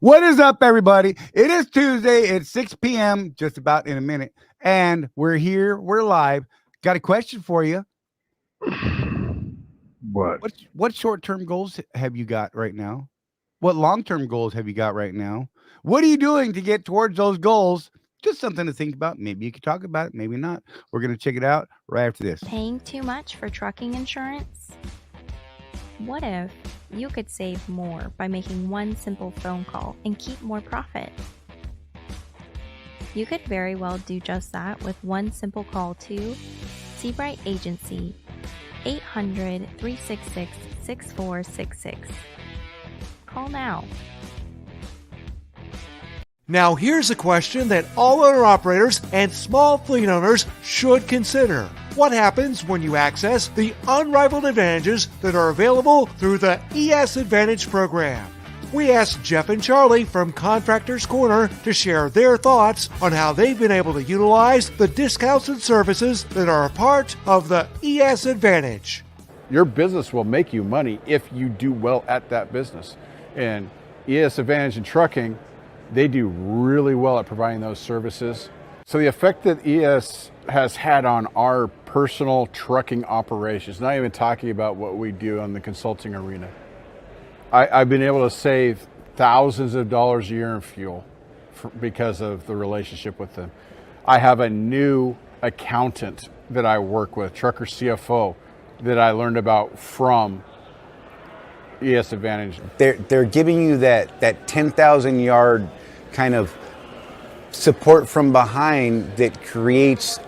What is up, everybody? It is Tuesday. It's 6 p.m., just about in a minute. And we're here. We're live. Got a question for you. What? What short-term goals have you got right now? What long-term goals have you got right now? What are you doing to get towards those goals? Just something to think about. Maybe you could talk about it, maybe not. We're going to check it out right after this. Paying too much for trucking insurance? What if you could save more by making one simple phone call and keep more profit? You could very well do just that with one simple call to Seabright Agency, 800-366-6466. Call now. Now here's a question that all owner-operators and small fleet owners should consider. What happens when you access the unrivaled advantages that are available through the ES Advantage program? We asked Jeff and Charley from Contractors Corner to share their thoughts on how they've been able to utilize the discounts and services that are a part of the ES Advantage. Your business will make you money if you do well at that business. And ES Advantage in trucking, they do really well at providing those services. So the effect that ES has had on our personal trucking operations, not even talking about what we do on the consulting arena. I've been able to save thousands of dollars a year in fuel because of the relationship with them. I have a new accountant that I work with, trucker CFO, that I learned about from ES Advantage. They're giving you that 10,000 yard kind of support from behind that creates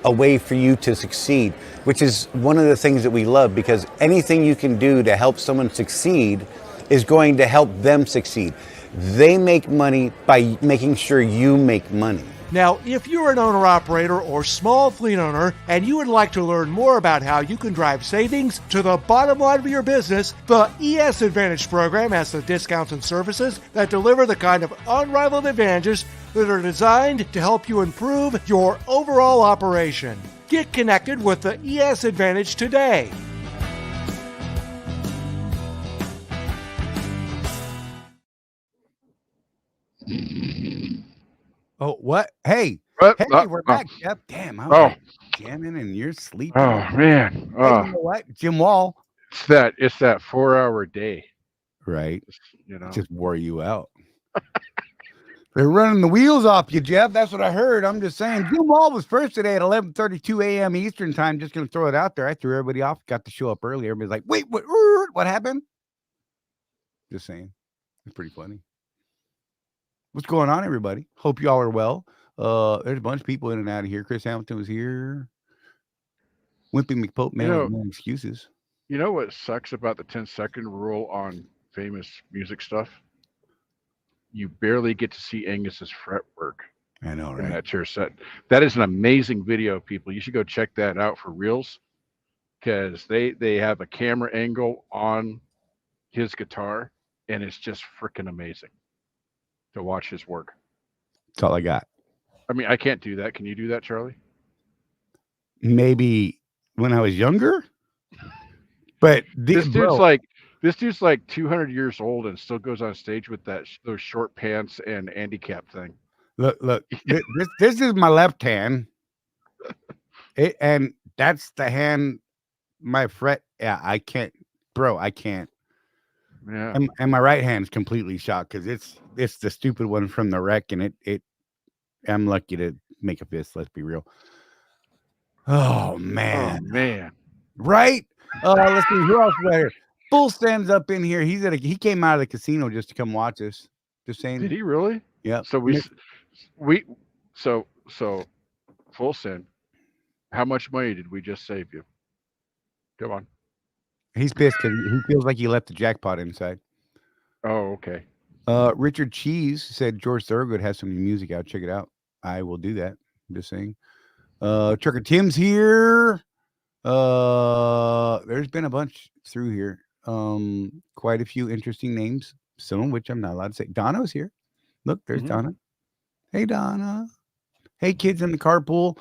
a way for you to succeed, which is one of the things that we love, because anything you can do to help someone succeed is going to help them succeed. They make money by making sure you make money. Now, if you're an owner-operator or small fleet owner and you would like to learn more about how you can drive savings to the bottom line of your business, the ES Advantage program has the discounts and services that deliver the kind of unrivaled advantages that are designed to help you improve your overall operation. Get connected with the ES Advantage today. Oh, what? Hey, What? we're back, Jeff. Damn, I was like jamming and you're sleeping. Oh man. Hey, you know what? Jim Wall. It's that 4-hour day. Right. You know. Just wore you out. They're running the wheels off you, Jeff. That's what I heard. I'm just saying. Jim Wall was first today at 11:32 a.m. Eastern time. Just going to throw it out there. I threw everybody off. Got to show up early. Everybody's like, wait, what happened? Just saying. It's pretty funny. What's going on, everybody? Hope y'all are well. There's a bunch of people in and out of here. Chris Hamilton was here. Wimpy McPope, man, no excuses. You know what sucks about the 10-second rule on famous music stuff? You barely get to see Angus's fretwork. I know, right? In that chair set. That is an amazing video, people. You should go check that out for reals, because they have a camera angle on his guitar, and it's just freaking amazing to watch his work. That's all I got. I mean, I can't do that. Can you do that, Charlie? Maybe when I was younger. But this dude's like 200 years old and still goes on stage with those short pants and handicap thing. Look, this is my left hand. And that's the hand, my fret. Yeah, I can't, bro. I can't. Yeah. And my right hand's completely shot because it's the stupid one from the wreck, and it I'm lucky to make a fist. Let's be real. Oh man. Right? Let's see who else is right here. Bull stands up in here. He came out of the casino just to come watch us. Just saying. Did he really? Yeah. So so full send. How much money did we just save you? Come on. He's pissed because he feels like he left the jackpot inside. Oh, okay. Richard Cheese said George Thorogood has some new music out. Check it out. I will do that. I'm just saying. Trucker Tim's here. There's been a bunch through here. Quite a few interesting names, some of which I'm not allowed to say. Donna's here. Look, there's Donna. Hey, Donna. Hey, kids in the carpool.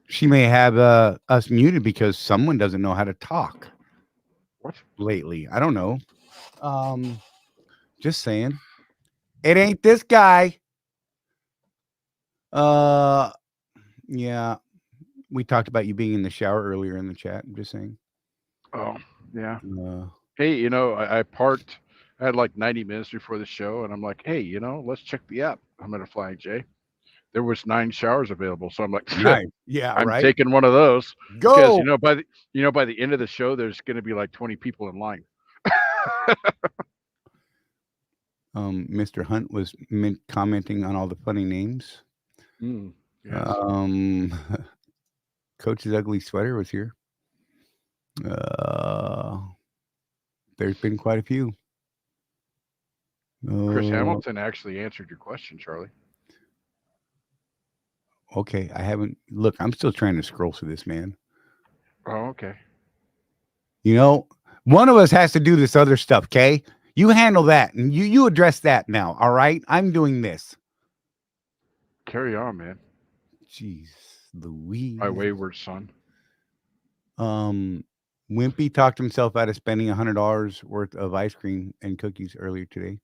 She may have us muted because someone doesn't know how to talk. What? Lately? I don't know. Just saying. It ain't this guy. Yeah. We talked about you being in the shower earlier in the chat. I'm just saying. Oh, yeah. Uh, Hey, I had like 90 minutes before the show, and I'm like, hey, let's check the app. I'm at a Flying J. There was 9 showers available, so I'm like, nice. Yeah, I'm right. taking one of those because Go. by the end of the show, there's going to be like 20 people in line. Mr. Hunt was commenting on all the funny names. Yes. Coach's ugly sweater was here. There's been quite a few. Chris Hamilton actually answered your question, Charlie. Okay, I haven't. Look, I'm still trying to scroll through this, man. Oh, okay. One of us has to do this other stuff, okay? You handle that, and you address that now, all right? I'm doing this. Carry on, man. Jeez, Louise. My wayward son. Wimpy talked himself out of spending $100 worth of ice cream and cookies earlier today.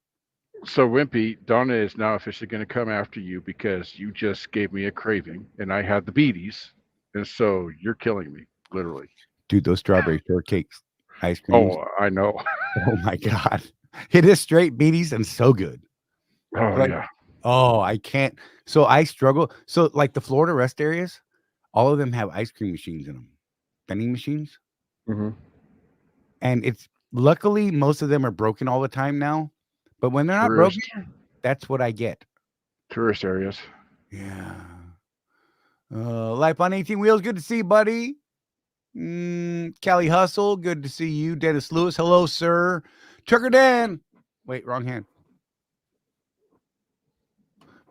So, Wimpy, Donna is now officially going to come after you because you just gave me a craving, and I had the beaties, and so you're killing me, literally. Dude, those strawberry shortcakes ice cream. Oh, I know. Oh my God. It is straight beaties and so good. Oh, yeah. Oh, I can't. So I struggle. So like the Florida rest areas, all of them have ice cream machines in them, vending machines. Mm-hmm. And it's luckily most of them are broken all the time now. But when they're not broken, that's what I get. Tourist areas. Yeah. Life on 18 Wheels. Good to see you, buddy. Callie Hustle. Good to see you. Dennis Lewis. Hello, sir. Trucker Dan. Wait, wrong hand.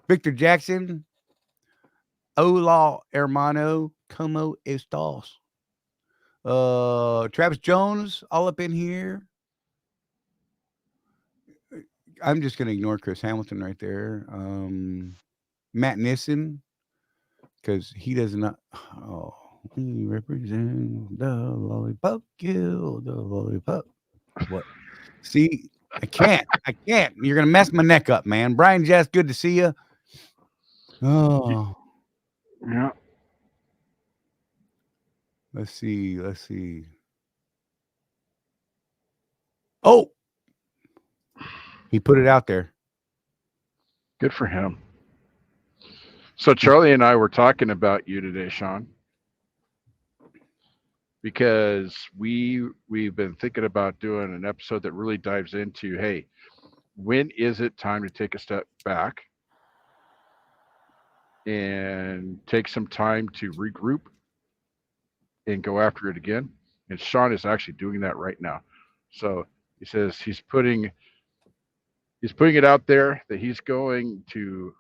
Victor Jackson. Hola, hermano. ¿Cómo estás? Travis Jones, all up in here. I'm just going to ignore Chris Hamilton right there. Matt Nissen, because he does not. Oh, we represent the lollipop, kill the lollipop. What? See, I can't. You're going to mess my neck up, man. Brian Jess, good to see you. Oh. Yeah. Let's see. Oh, he put it out there. Good for him. So Charlie and I were talking about you today, Sean, because we've been thinking about doing an episode that really dives into, hey, when is it time to take a step back and take some time to regroup and go after it again? And Sean is actually doing that right now. So he says he's putting it out there that he's going to.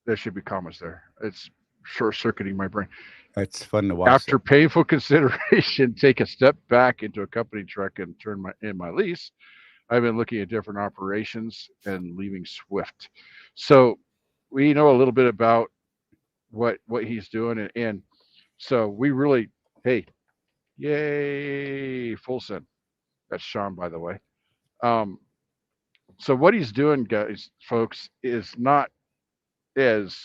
There should be comments there. It's short-circuiting my brain. That's fun to watch. After painful consideration, take a step back into a company truck and turn in my lease. I've been looking at different operations and leaving Swift. So we know a little bit about what he's doing, and so we really, hey, yay, full send. That's Sean, by the way. So what he's doing, guys, folks, is not as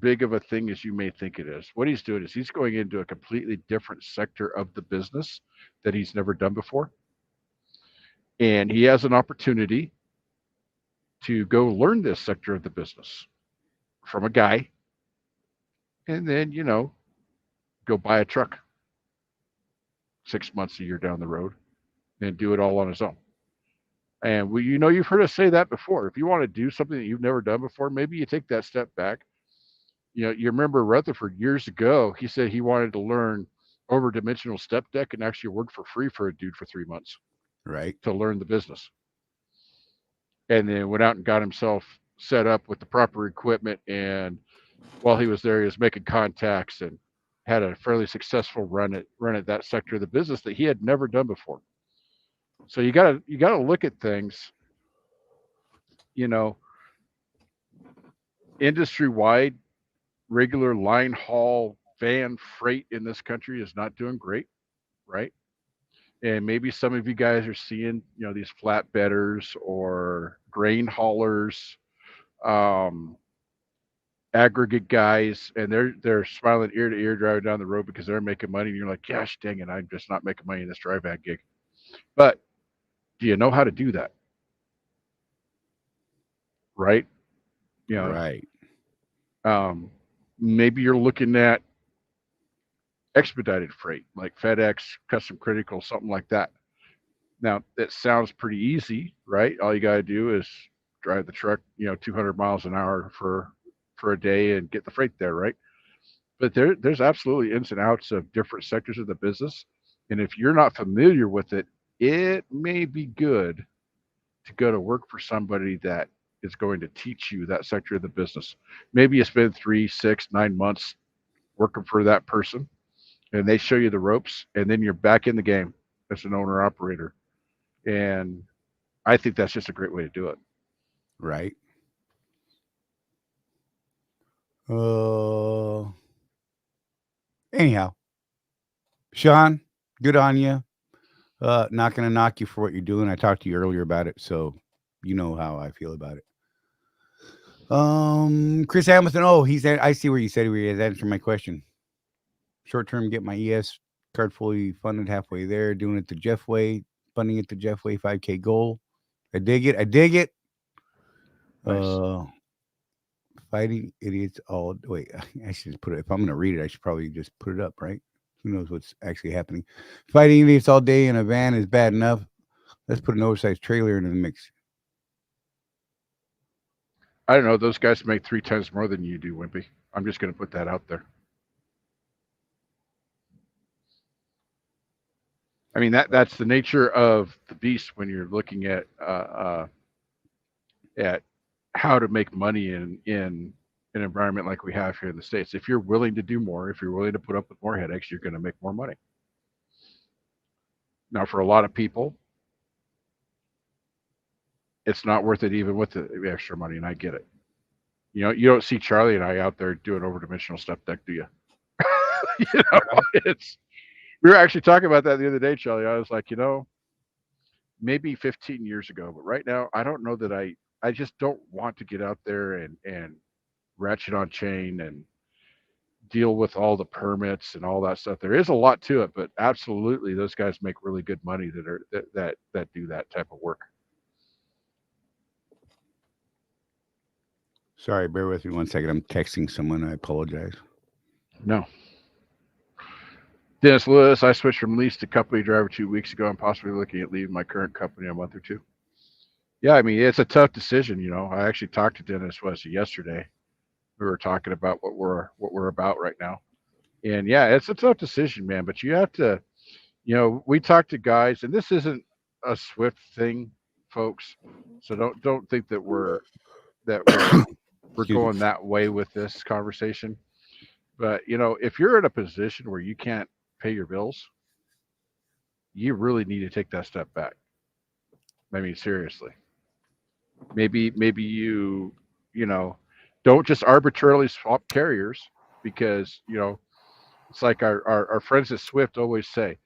big of a thing as you may think it is. What he's doing is he's going into a completely different sector of the business that he's never done before. And he has an opportunity to go learn this sector of the business from a guy and then, go buy a truck 6 months, a year down the road and do it all on his own. And you've heard us say that before. If you want to do something that you've never done before, maybe you take that step back. You remember Rutherford years ago, he said he wanted to learn over-dimensional step deck and actually worked for free for a dude for 3 months. Right. To learn the business. And then went out and got himself set up with the proper equipment. And while he was there, he was making contacts and had a fairly successful run at that sector of the business that he had never done before. So you gotta look at things, industry-wide, regular line haul van freight in this country is not doing great, right? And maybe some of you guys are seeing, these flatbedders or grain haulers, um, aggregate guys, and they're smiling ear to ear driving down the road because they're making money. And you're like, gosh, dang it, I'm just not making money in this dry van gig. But do you know how to do that? Right? Right. Maybe you're looking at expedited freight like FedEx, Custom Critical, something like that. Now, that sounds pretty easy, right? All you got to do is drive the truck, 200 miles an hour for a day and get the freight there, right? But there's absolutely ins and outs of different sectors of the business. And if you're not familiar with it, it may be good to go to work for somebody that is going to teach you that sector of the business. Maybe you spend 3, 6, 9 months working for that person and they show you the ropes, and then you're back in the game as an owner operator. And I think that's just a great way to do it. Right. Anyhow, Sean, good on you. Not gonna knock you for what you're doing. I talked to you earlier about it, so you know how I feel about it. Chris Hamilton. Oh, he said, I see where you said he has answered my question. Short term, get my ES card fully funded halfway there, doing it the Jeff way, funding it the Jeff way, 5K goal. I dig it. Nice. Fighting idiots all. Wait, I should put it. If I'm going to read it, I should probably just put it up, right? Who knows what's actually happening? Fighting idiots all day in a van is bad enough. Let's put an oversized trailer into the mix. I don't know. Those guys make 3 times more than you do, Wimpy. I'm just going to put that out there. I mean, that's the nature of the beast when you're looking at how to make money in an environment like we have here in the States. If you're willing to do more, if you're willing to put up with more headaches, you're going to make more money. Now, for a lot of people, it's not worth it even with the extra money, and I get it. You don't see Charlie and I out there doing overdimensional step deck, do you? We were actually talking about that the other day, Charlie. I was like, maybe 15 years ago, but right now, I don't know that I just don't want to get out there and ratchet on chain and deal with all the permits and all that stuff. There is a lot to it, but absolutely, those guys make really good money that do that type of work. Sorry, bear with me 1 second. I'm texting someone. I apologize. No. Dennis Lewis, I switched from lease to company driver 2 weeks ago. I'm possibly looking at leaving my current company in a month or two. Yeah, I mean, it's a tough decision. I actually talked to Dennis yesterday. We were talking about what we're about right now. And yeah, it's a tough decision, man, but you have to, we talk to guys, and this isn't a Swift thing, folks. So don't think that we're going that way with this conversation. But if you're in a position where you can't pay your bills, you really need to take that step back. I mean, seriously. Maybe you don't just arbitrarily swap carriers, because it's like our friends at Swift always say,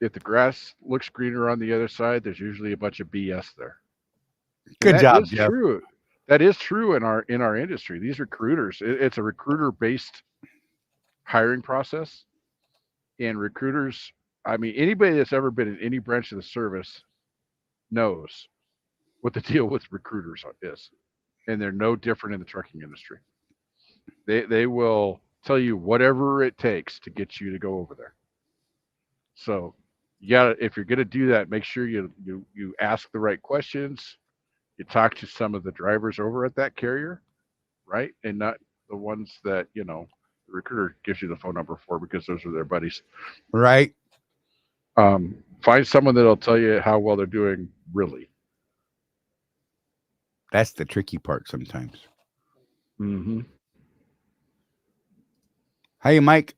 if the grass looks greener on the other side, there's usually a bunch of BS there. Good job, Jeff. True. That is true in our industry. These recruiters, it's a recruiter-based hiring process, and recruiters, I mean, anybody that's ever been in any branch of the service knows what the deal with recruiters is, and they're no different in the trucking industry. They will tell you whatever it takes to get you to go over there. So if you're going to do that, make sure you ask the right questions. You talk to some of the drivers over at that carrier, right? And not the ones that, the recruiter gives you the phone number for, because those are their buddies. Right. Find someone that'll tell you how well they're doing, really. That's the tricky part sometimes. Mm-hmm. Hey, Mike.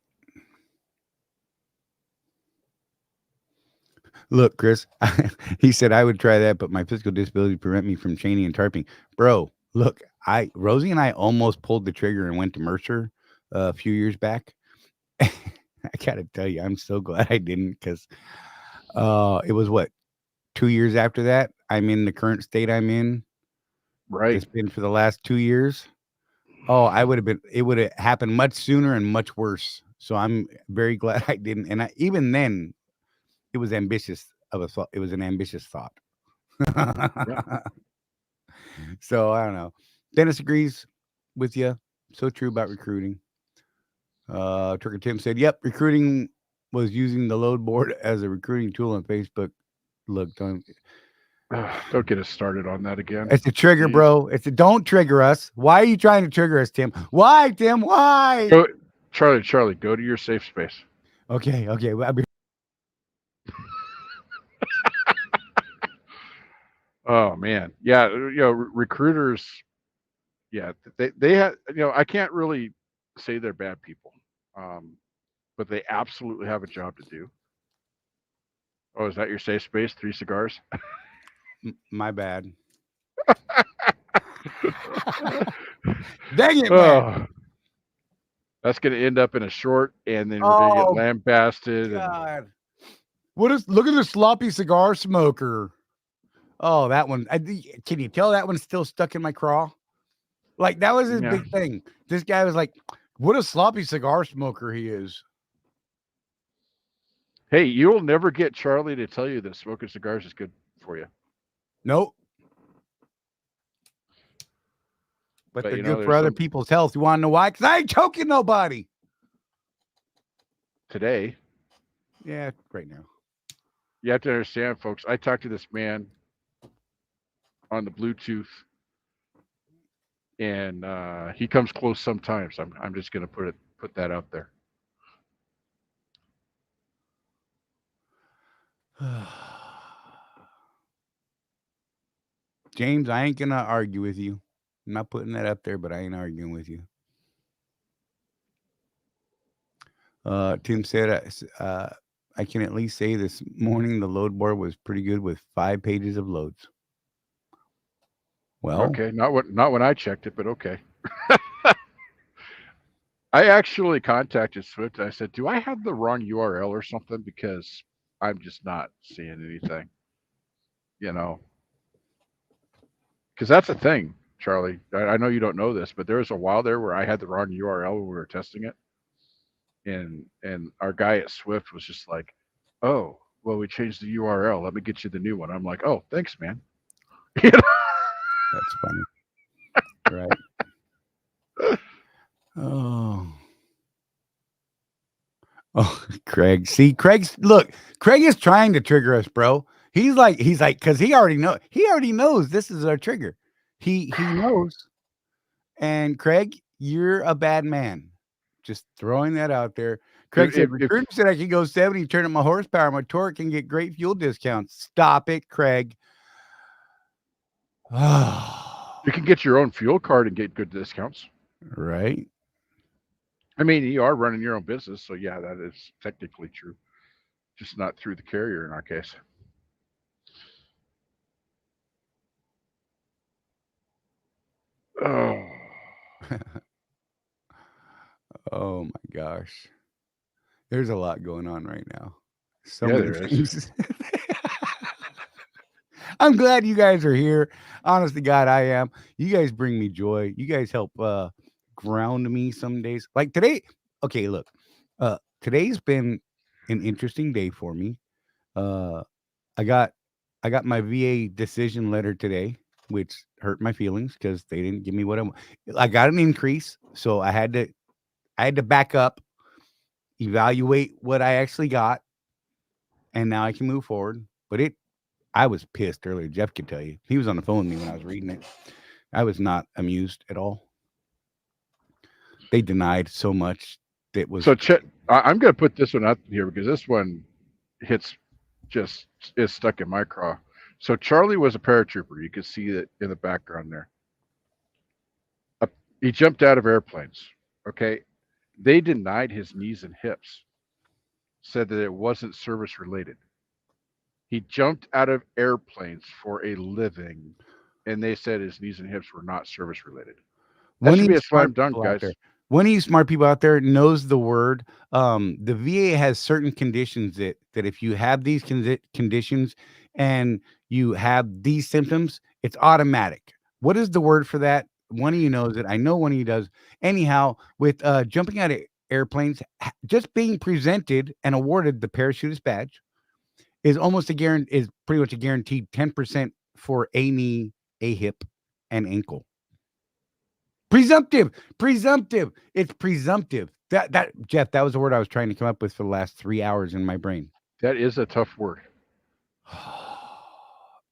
Look, Chris, he said I would try that, but my physical disability prevent me from chaining and tarping. Bro, look, Rosie and I almost pulled the trigger and went to Mercer a few years back. I gotta tell you, I'm so glad I didn't, because it was what, 2 years after that. I'm in the current state I'm in. Right. It's been for the last 2 years. Oh, it would have happened much sooner and much worse. So I'm very glad I didn't. And even then, it was ambitious of a thought. It was an ambitious thought. Yeah. So I don't know. Dennis agrees with you. So true about recruiting. Turker Tim said, "Yep, recruiting was using the load board as a recruiting tool on Facebook. Look, don't get us started on that again. It's a trigger, Jeez. bro. Don't trigger us. Why are you trying to trigger us, Tim? Why, Tim? Why?" Go, Charlie, go to your safe space. Okay. Well, Oh man, yeah, recruiters. Yeah, they have. I can't really say they're bad people, but they absolutely have a job to do. Oh, is that your safe space? 3 cigars? my bad. Dang it, man. That's going to end up in a short, and then we're going to get lambasted. God. Look at the sloppy cigar smoker. Oh, that one. Can you tell that one's still stuck in my craw? Like, that was his big thing. This guy was like, what a sloppy cigar smoker he is. Hey, you'll never get Charlie to tell you that smoking cigars is good for you. Nope. But they're good for other people's health. You want to know why? Because I ain't choking nobody. Today. Yeah, right now. You have to understand, folks, I talked to this man on the Bluetooth, and he comes close sometimes. I'm just going to put that out there. James, I ain't going to argue with you. I'm not putting that up there, but I ain't arguing with you. Tim said, I can at least say this morning the load board was pretty good with 5 pages of loads. Well, okay, not when I checked it, but okay. I actually contacted Swift. I said, "Do I have the wrong URL or something? Because I'm just not seeing anything." Because that's a thing, Charlie. I know you don't know this, but there was a while there where I had the wrong URL when we were testing it, and our guy at Swift was just like, "Oh, well, we changed the URL. Let me get you the new one." I'm like, "Oh, thanks, man." That's funny. Right. Oh, Craig. See, Craig is trying to trigger us, bro. He's like, because he already knows this is our trigger. He knows. And Craig, you're a bad man. Just throwing that out there. Craig said, recruiter said I could go 70, turn up my horsepower, my torque, and get great fuel discounts. Stop it, Craig. You can get your own fuel card and get good discounts. Right. I mean, you are running your own business, so yeah, that is technically true. Just not through the carrier in our case. Oh. Oh my gosh. There's a lot going on right now. So yeah, many there things. Is. I'm glad you guys are here. Honest to God, I am. You guys bring me joy. You guys help ground me some days. Like today. Okay, look. Today's been an interesting day for me. I got my VA decision letter today, which hurt my feelings because they didn't give me what I want. I got an increase, so I had to back up, evaluate what I actually got, and now I can move forward. But I was pissed earlier. Jeff could tell you. He was on the phone with me when I was reading it. I was not amused at all. They denied so much that was. So I'm going to put this one out here because this one is stuck in my craw. So Charlie was a paratrooper. You can see it in the background there. He jumped out of airplanes. Okay. They denied his knees and hips, said that it wasn't service related. He jumped out of airplanes for a living, and they said his knees and hips were not service related. That should be a slam dunk, guys. One of you smart people out there knows the word. The VA has certain conditions that if you have these conditions and you have these symptoms, it's automatic. What is the word for that? One of you knows it. I know one of you does. Anyhow, with jumping out of airplanes, just being presented and awarded the parachutist badge is almost a guarantee. Is pretty much a guaranteed 10% for a knee, a hip, and ankle. Presumptive. It's presumptive. That Jeff, that was the word I was trying to come up with for the last 3 hours in my brain. That is a tough word.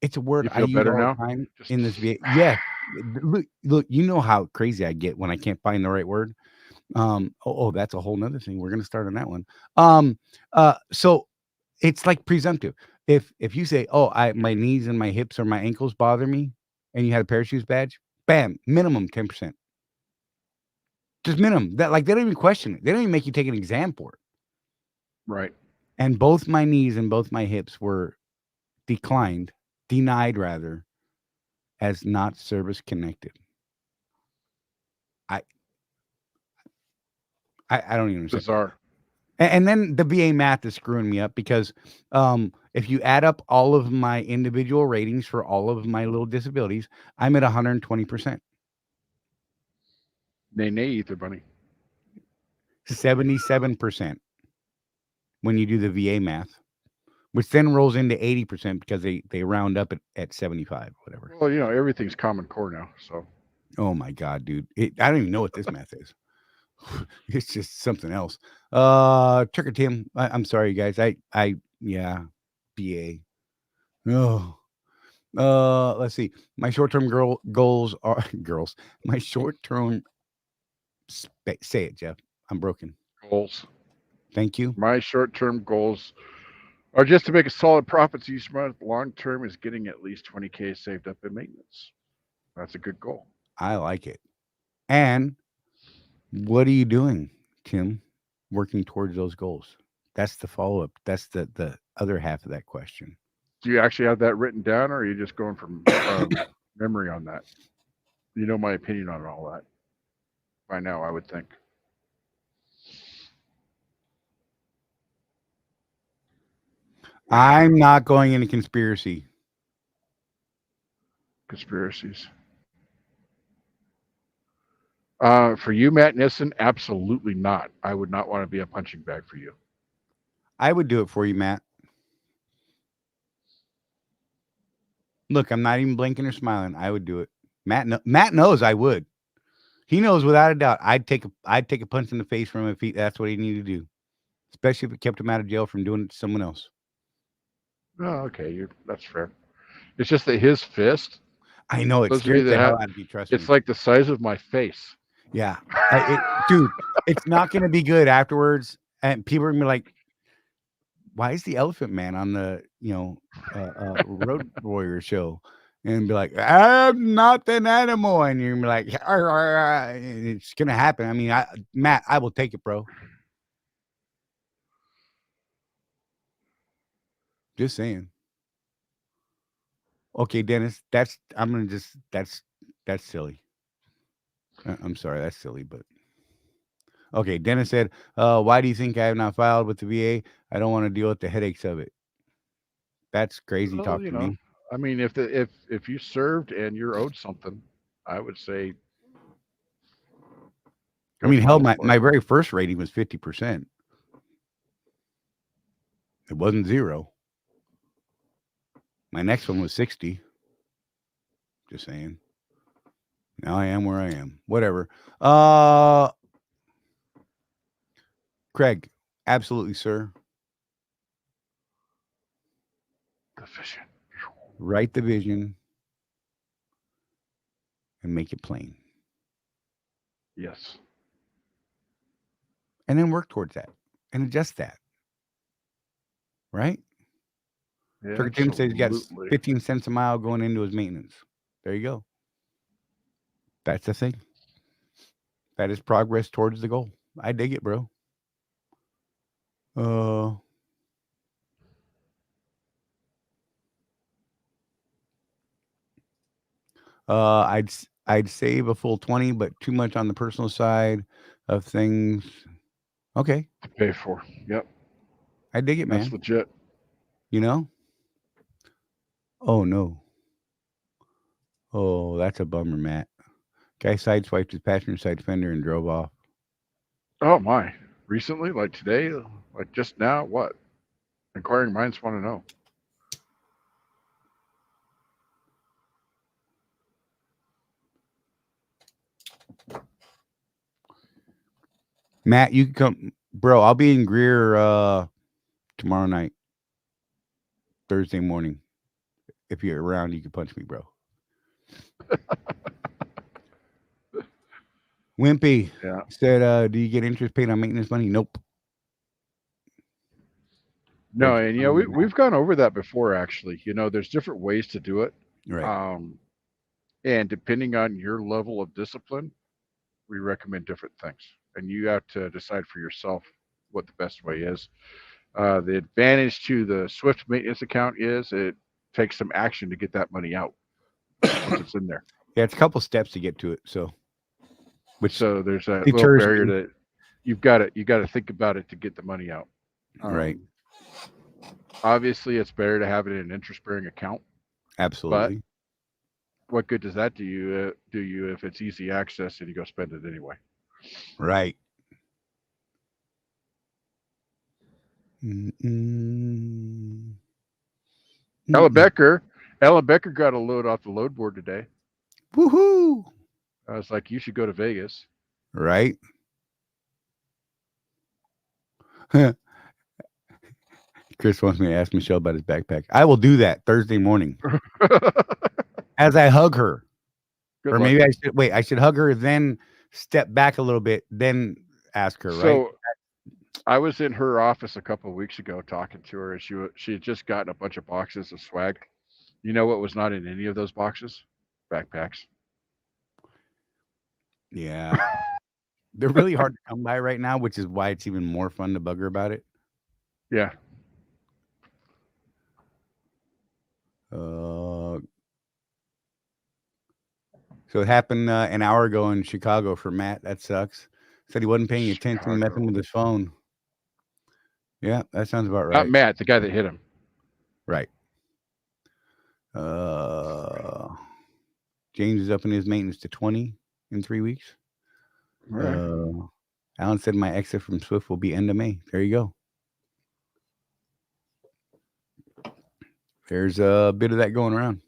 It's a word You I feel use better all now? the time Just- in this VA. Yeah. Look, you know how crazy I get when I can't find the right word. That's a whole nother thing. We're gonna start on that one. So it's like presumptive. If you say, "Oh, my knees and my hips or my ankles bother me," and you had a parachute badge, bam, minimum 10%. Just minimum. That they don't even question it. They don't even make you take an exam for it. Right. And both my knees and both my hips were denied rather, as not service connected. I don't even understand. Bizarre. And then the VA math is screwing me up because if you add up all of my individual ratings for all of my little disabilities, I'm at 120%. Nay, Ether Bunny. 77% when you do the VA math, which then rolls into 80% because they round up at 75, whatever. Well, everything's Common Core now, so. Oh my God, dude. I don't even know what this math is. It's just something else. Trick or Tim. I'm sorry, guys. Yeah, BA. Oh, let's see. My short-term goals are girls. My short-term. Say it, Jeff. I'm broken. Goals. Thank you. My short-term goals are just to make a solid profits each month. Long-term is getting at least 20K saved up in maintenance. That's a good goal. I like it. And what are you doing, Tim, working towards those goals? That's the follow-up. That's the other half of that question. Do you actually have that written down, or are you just going from memory on that? You know my opinion on all that by now, I would think. I'm not going into conspiracies. For you, Matt Nissen, absolutely not. I would not want to be a punching bag for you. I would do it for you, Matt. Look, I'm not even blinking or smiling. I would do it. Matt knows I would. He knows without a doubt. I'd take a punch in the face from him if that's what he needed to do, especially if it kept him out of jail from doing it to someone else. Oh, okay, that's fair. It's just that his fist. I know it scares the hell out of you. Trust me. It's like the size of my face. Yeah, dude, it's not going to be good afterwards, and people are going to be like, "Why is the Elephant Man on the Road Warrior show?" And be like, "I'm not an animal," and you're gonna be like, "Arr, arr, arr." It's gonna happen. I mean, Matt, I will take it, bro. Just saying. Okay, Dennis, that's silly. I'm sorry, that's silly, but okay. Dennis said, "Why do you think I have not filed with the VA? I don't want to deal with the headaches of it." That's crazy talk to me. I mean, if you served and you're owed something, I would say. I mean, hell, my very first rating was 50%. It wasn't 0. My next one was 60. Just saying. Now I am where I am. Whatever. Craig, absolutely, sir. The vision. Write the vision and make it plain. Yes. And then work towards that and adjust that. Right? Yeah, Turkey Tim says he got 15 cents a mile going into his maintenance. There you go. That's the thing. That is progress towards the goal. I dig it, bro. I'd save a full 20, but too much on the personal side. of things. Okay. To pay for. Yep. I dig it, man. That's legit. You know? Oh, no. Oh, that's a bummer, Matt. Guy sideswiped his passenger side fender and drove off. Oh my. Recently? Like today? Like just now? What? Inquiring minds want to know. Matt, you can come. Bro, I'll be in Greer tomorrow night. Thursday morning. If you're around, you can punch me, bro. Wimpy said, do you get interest paid on maintenance money? Nope. No, and we've gone over that before actually. There's different ways to do it. Right. And depending on your level of discipline, we recommend different things. And you have to decide for yourself what the best way is. The advantage to the Swift maintenance account is it takes some action to get that money out once it's in there. Yeah, it's a couple steps to get to it. So there's that little barrier that you got to think about it to get the money out. Right. Obviously, it's better to have it in an interest-bearing account. Absolutely. But what good does that do you if it's easy access and you go spend it anyway? Right. Ella Becker got a load off the load board today. Woohoo! I was like, you should go to Vegas. Right. Chris wants me to ask Michelle about his backpack. I will do that Thursday morning as I hug her. Good or luck. maybe I should wait. I should hug her, then step back a little bit, then ask her. So, right? I was in her office a couple of weeks ago talking to her, and she had just gotten a bunch of boxes of swag. You know what was not in any of those boxes? Backpacks. Yeah. They're really hard to come by right now, which is why it's even more fun to bug her about it. Yeah. So it happened an hour ago in Chicago for Matt. That sucks. Said he wasn't paying attention, messing with his phone. Yeah, that sounds about right. Not Matt, the guy that hit him. Right. James is up in his maintenance to 20 in 3 weeks. Right. Alan said my exit from Swift will be end of May. There you go. There's a bit of that going around.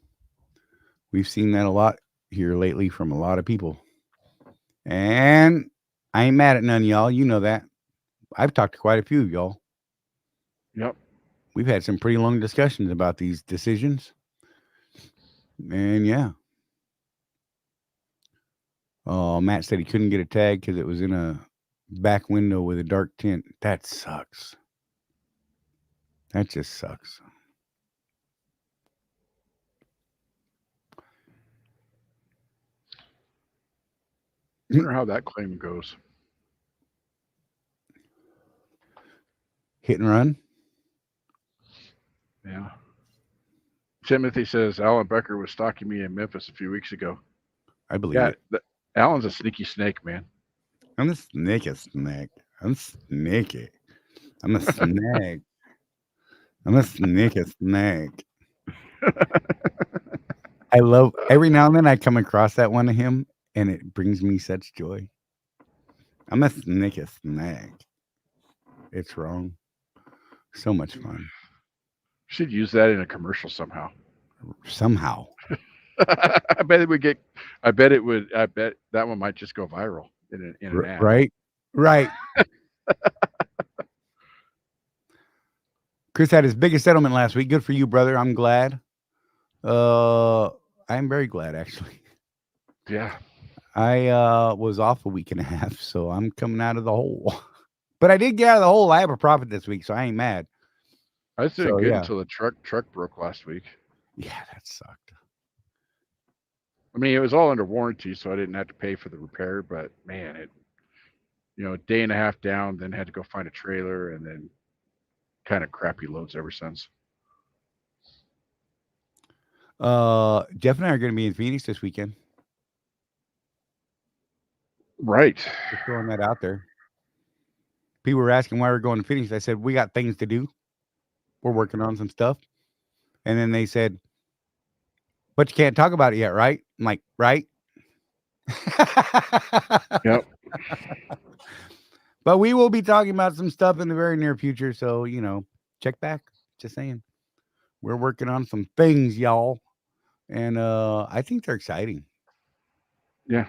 We've seen that a lot here lately from a lot of people. And I ain't mad at none of y'all. You know that. I've talked to quite a few of y'all. Yep. We've had some pretty long discussions about these decisions. And yeah. Oh, Matt said he couldn't get a tag because it was in a back window with a dark tint. That sucks. That just sucks. I wonder how that claim goes. Hit and run? Yeah. Timothy says Alan Becker was stalking me in Memphis a few weeks ago. I believe it. Alan's a sneaky snake, man. I'm a sneaky snake. I'm sneaky. I'm a snake. I'm a sneaky snake. I love every now and then I come across that one of him and it brings me such joy. I'm a sneaky snake. It's wrong. So much fun. Should use that in a commercial somehow. Somehow. I bet that one might just go viral in an ad. Right. Chris had his biggest settlement last week. Good for you, brother. I'm glad. I'm very glad, actually. Yeah. I was off a week and a half, so I'm coming out of the hole. But I did get out of the hole. I have a profit this week, so I ain't mad. I was doing good until the truck broke last week. Yeah, that sucked. I mean, it was all under warranty, so I didn't have to pay for the repair. But man, a day and a half down, then had to go find a trailer, and then kind of crappy loads ever since. Jeff and I are going to be in Phoenix this weekend. Right. Just throwing that out there. People were asking why we're going to Phoenix. I said, we got things to do. We're working on some stuff. And then they said, but you can't talk about it yet, right? I'm like, right? Yep. But we will be talking about some stuff in the very near future. So, check back. Just saying. We're working on some things, y'all. And I think they're exciting. Yeah.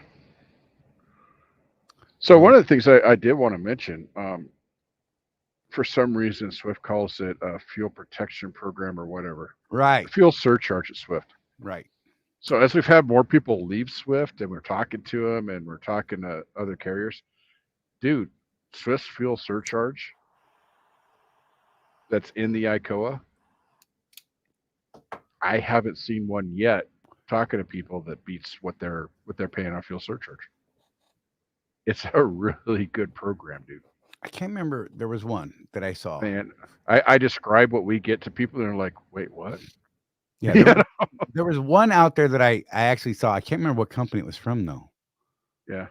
So one of the things I did want to mention, for some reason, Swift calls it a fuel protection program or whatever. Right. Fuel surcharge at Swift. Right. So as we've had more people leave Swift and we're talking to them and we're talking to other carriers, dude, Swift's fuel surcharge that's in the ICOA, I haven't seen one yet talking to people that beats what they're paying on fuel surcharge. It's a really good program, dude. I can't remember. There was one that I saw. Man, I describe what we get to people and they're like, wait, what? Yeah, there was one out there that I actually saw. I can't remember what company it was from, though. Yeah.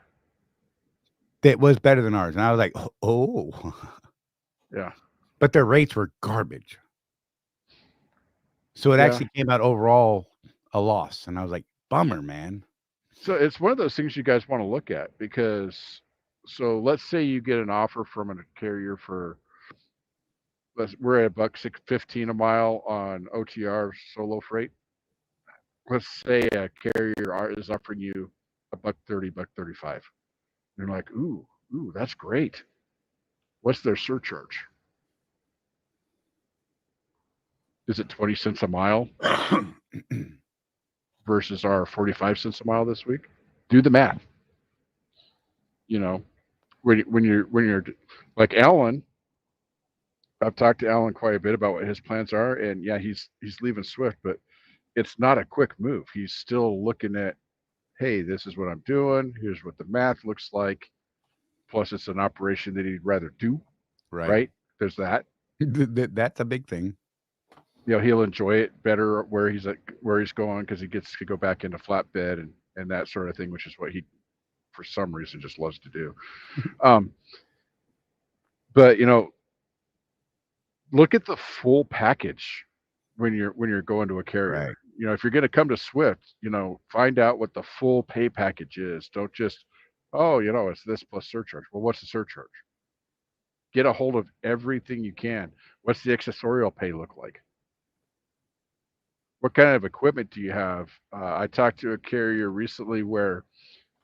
That was better than ours. And I was like, oh. Yeah. But their rates were garbage. So it actually came out overall a loss. And I was like, bummer, man. So it's one of those things you guys want to look at because, so let's say you get an offer from a carrier for, we're at $1.15 a mile on OTR solo freight. Let's say a carrier is offering you $1.30, $1.35. You're like, ooh, that's great. What's their surcharge? Is it 20 cents a mile versus our 45 cents a mile this week? Do the math. When you're like Alan, I've talked to Alan quite a bit about what his plans are, and yeah, he's leaving Swift, but it's not a quick move. He's still looking at, hey, this is what I'm doing. Here's what the math looks like. Plus, it's an operation that he'd rather do. Right? There's that. That's a big thing. He'll enjoy it better where he's going because he gets to go back into flatbed and that sort of thing, which is what he, for some reason, just loves to do. But look at the full package when you're going to a carrier. Right. If you're going to come to Swift, find out what the full pay package is. Don't just, it's this plus surcharge. Well, what's the surcharge? Get a hold of everything you can. What's the accessorial pay look like? What kind of equipment do you have? I talked to a carrier recently where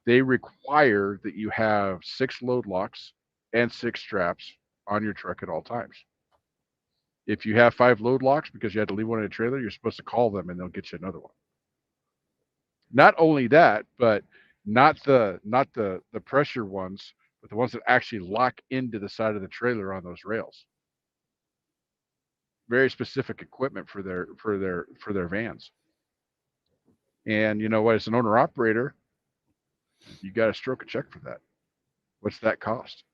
they require that you have 6 load locks and 6 straps on your truck at all times. If you have 5 load locks because you had to leave one in a trailer, you're supposed to call them and they'll get you another one. Not only that, but not the pressure ones, but the ones that actually lock into the side of the trailer on those rails. Very specific equipment for their vans. And you know what? As an owner operator, you got to stroke a check for that. What's that cost?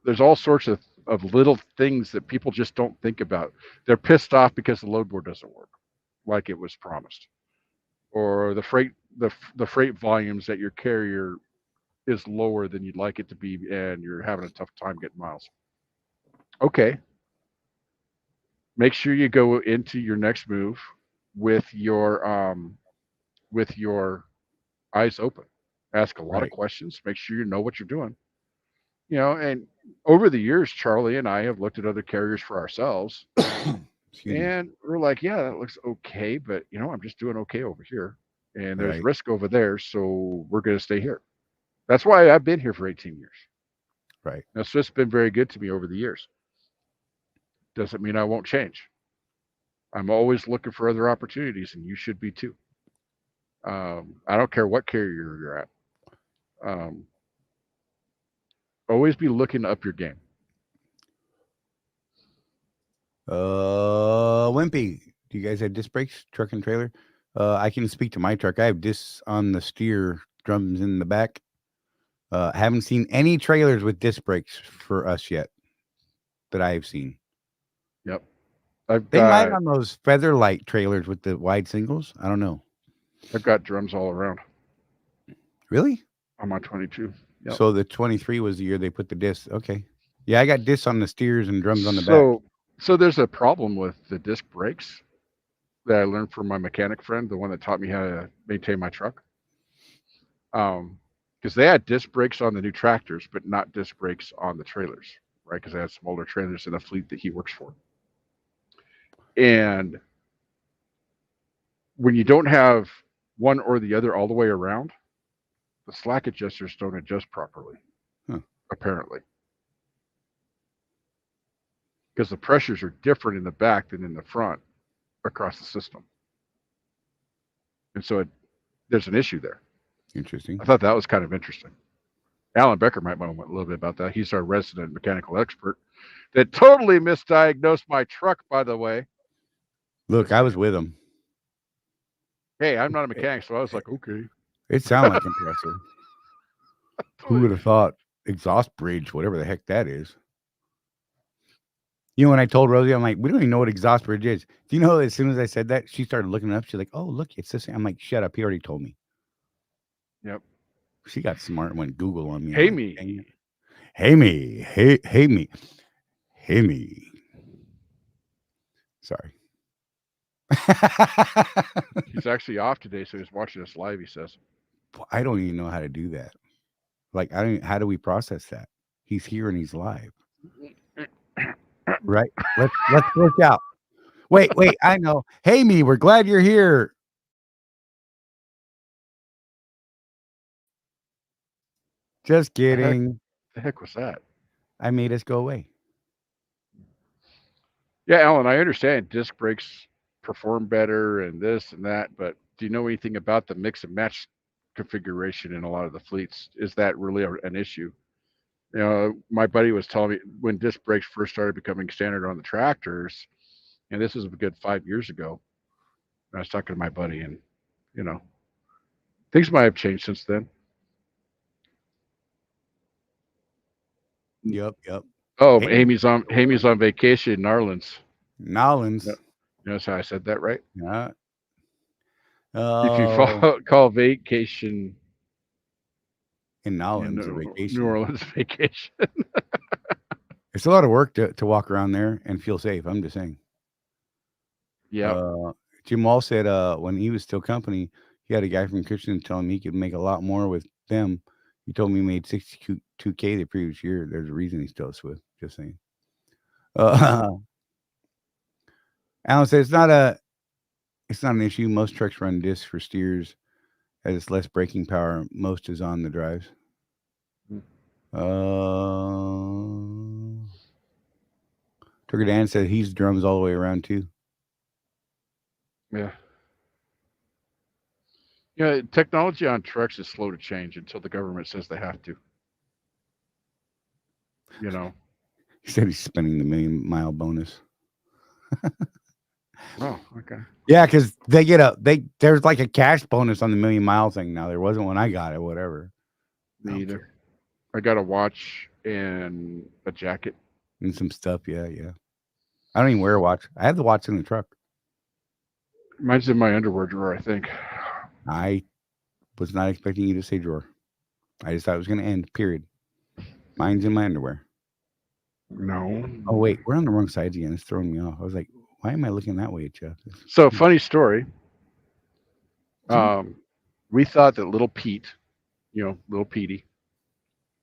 There's all sorts of little things that people just don't think about. They're pissed off because the load board doesn't work like it was promised, or the freight volumes at your carrier is lower than you'd like it to be, and you're having a tough time getting miles. Okay. Make sure you go into your next move with your eyes open. Ask a lot of questions. Make sure you know what you're doing. And over the years, Charlie and I have looked at other carriers for ourselves, and we're like, yeah, that looks okay, but I'm just doing okay over here, and there's risk over there, so we're going to stay here. That's why I've been here for 18 years. Right. Now, Swift's been very good to me over the years. Doesn't mean I won't change. I'm always looking for other opportunities, and you should be too. I don't care what carrier you're at. Always be looking to up your game. Wimpy, do you guys have disc brakes, truck and trailer? I can speak to my truck. I have discs on the steer, drums in the back. Haven't seen any trailers with disc brakes for us yet that I've seen. Yep. They might on those Featherlight trailers with the wide singles. I don't know. I've got drums all around Really? on my 22. Yep. So the 23 was the year they put the discs. Okay. Yeah, I got discs on the steers and drums on the back. So there's a problem with the disc brakes that I learned from my mechanic friend, the one that taught me how to maintain my truck. Because they had disc brakes on the new tractors, but not disc brakes on the trailers, right? Because they had some older trailers in a fleet that he works for. And when you don't have one or the other all the way around, the slack adjusters don't adjust properly, apparently. Because the pressures are different in the back than in the front across the system. And so there's an issue there. Interesting. I thought that was kind of interesting. Alan Becker might know a little bit about that. He's our resident mechanical expert that totally misdiagnosed my truck, by the way. Look, I was with him. Hey, I'm not a mechanic, so I was like, okay. It sounded like compressor. Who would have thought exhaust bridge, whatever the heck that is? You know, when I told Rosie, I'm like, we don't even know what exhaust bridge is. Do you know, as soon as I said that, she started looking it up. She's like, oh, look, it's this. I'm like, shut up. He already told me. Yep. She got smart and went Google on me. Hey, like, me. Hey, me. Hey, me. Hey, me. Sorry. He's actually off today, so he's watching us live, he says. I don't even know how to do that. Like, how do we process that? He's here and he's live. Right? Let's work out. Wait, I know. Hey, me, we're glad you're here. Just kidding. The heck was that? I made us go away. Yeah, Alan, I understand disc brakes perform better and this and that, but do you know anything about the mix and match configuration in a lot of the fleets? Is that really an issue? You know, my buddy was telling me when disc brakes first started becoming standard on the tractors, and this was a good 5 years ago. I was talking to my buddy, and you know, things might have changed since then. Yep. Oh, hey. Amy's on vacation in Narlands. Nolans. Yep. Notice how I said that right? Yeah. If you call vacation in Nolans a vacation. New Orleans vacation. It's a lot of work to walk around there and feel safe. I'm just saying. Yeah. Jim Wall said when he was still company, he had a guy from Christian tell him he could make a lot more with them. He told me he made $62K the previous year. There's a reason he's still with. Just saying. Alan said it's not an issue. Most trucks run discs for steers as it's less braking power. Most is on the drives. Turkey Dan said he's drums all the way around too. Yeah. Yeah, technology on trucks is slow to change until the government says they have to. You know. He said he's spending the $1 million-mile bonus. Oh, okay. Yeah, because they get there's like a cash bonus on the $1 million-mile thing now. There wasn't when I got it, whatever. Me either. I got a watch and a jacket. And some stuff, yeah. I don't even wear a watch. I have the watch in the truck. Mine's in my underwear drawer, I think. I was not expecting you to say drawer. I just thought it was going to end, period. Mine's in my underwear. No. Oh, wait. We're on the wrong sides again. It's throwing me off. I was like, why am I looking that way, Jeff? So, funny story. We thought that little Pete, little Petey,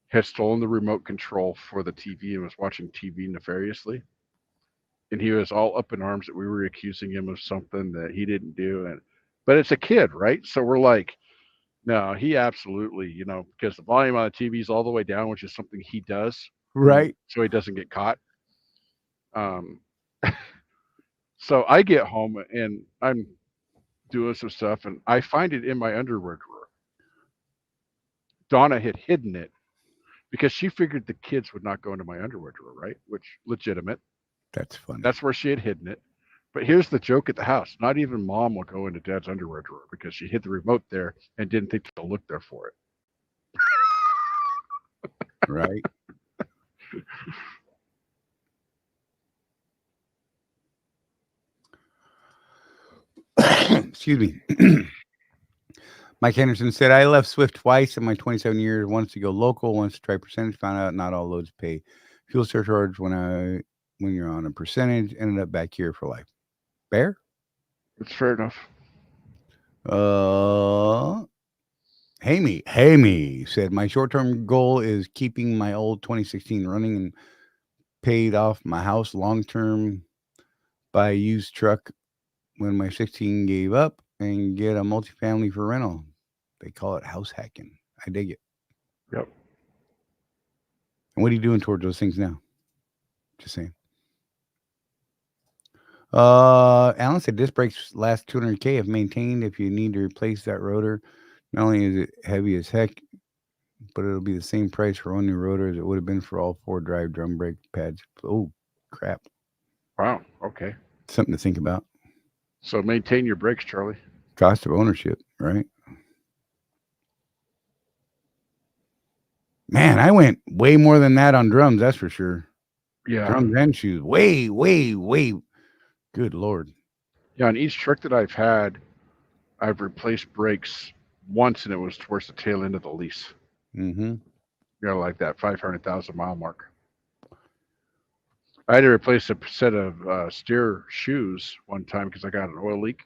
had stolen the remote control for the TV and was watching TV nefariously. And he was all up in arms that we were accusing him of something that he didn't do. But it's a kid, right? So we're like, no, he absolutely, because the volume on the TV is all the way down, which is something he does. Right. So he doesn't get caught. So I get home and I'm doing some stuff and I find it in my underwear drawer. Donna had hidden it because she figured the kids would not go into my underwear drawer, right? Which, legitimate. That's funny. That's where she had hidden it. But here's the joke at the house. Not even mom will go into dad's underwear drawer because she hid the remote there and didn't think to look there for it. Right. Excuse me. Mike Henderson said, I left Swift twice in my 27 years, once to go local, once to try percentage, found out not all loads pay fuel surcharge when you're on a percentage, ended up back here for life. Bear? It's fair enough. Hamey said, my short-term goal is keeping my old 2016 running and paid off my house long-term, buy a used truck when my 16 gave up, and get a multifamily for rental. They call it house hacking. I dig it. Yep. And what are you doing towards those things now? Just saying. Alan said disc brakes last 200K if maintained. If you need to replace that rotor, not only is it heavy as heck, but it'll be the same price for one new rotor as it would have been for all 4 drive drum brake pads. Oh, crap. Wow. Okay. Something to think about. So maintain your brakes, Charlie. Cost of ownership, right? Man, I went way more than that on drums, that's for sure. Yeah. Drums and shoes. Way. Good Lord. Yeah, on each truck that I've had, I've replaced brakes once, and it was towards the tail end of the lease. Mm-hmm. Like that 500,000 mile mark. I had to replace a set of steer shoes one time because I got an oil leak.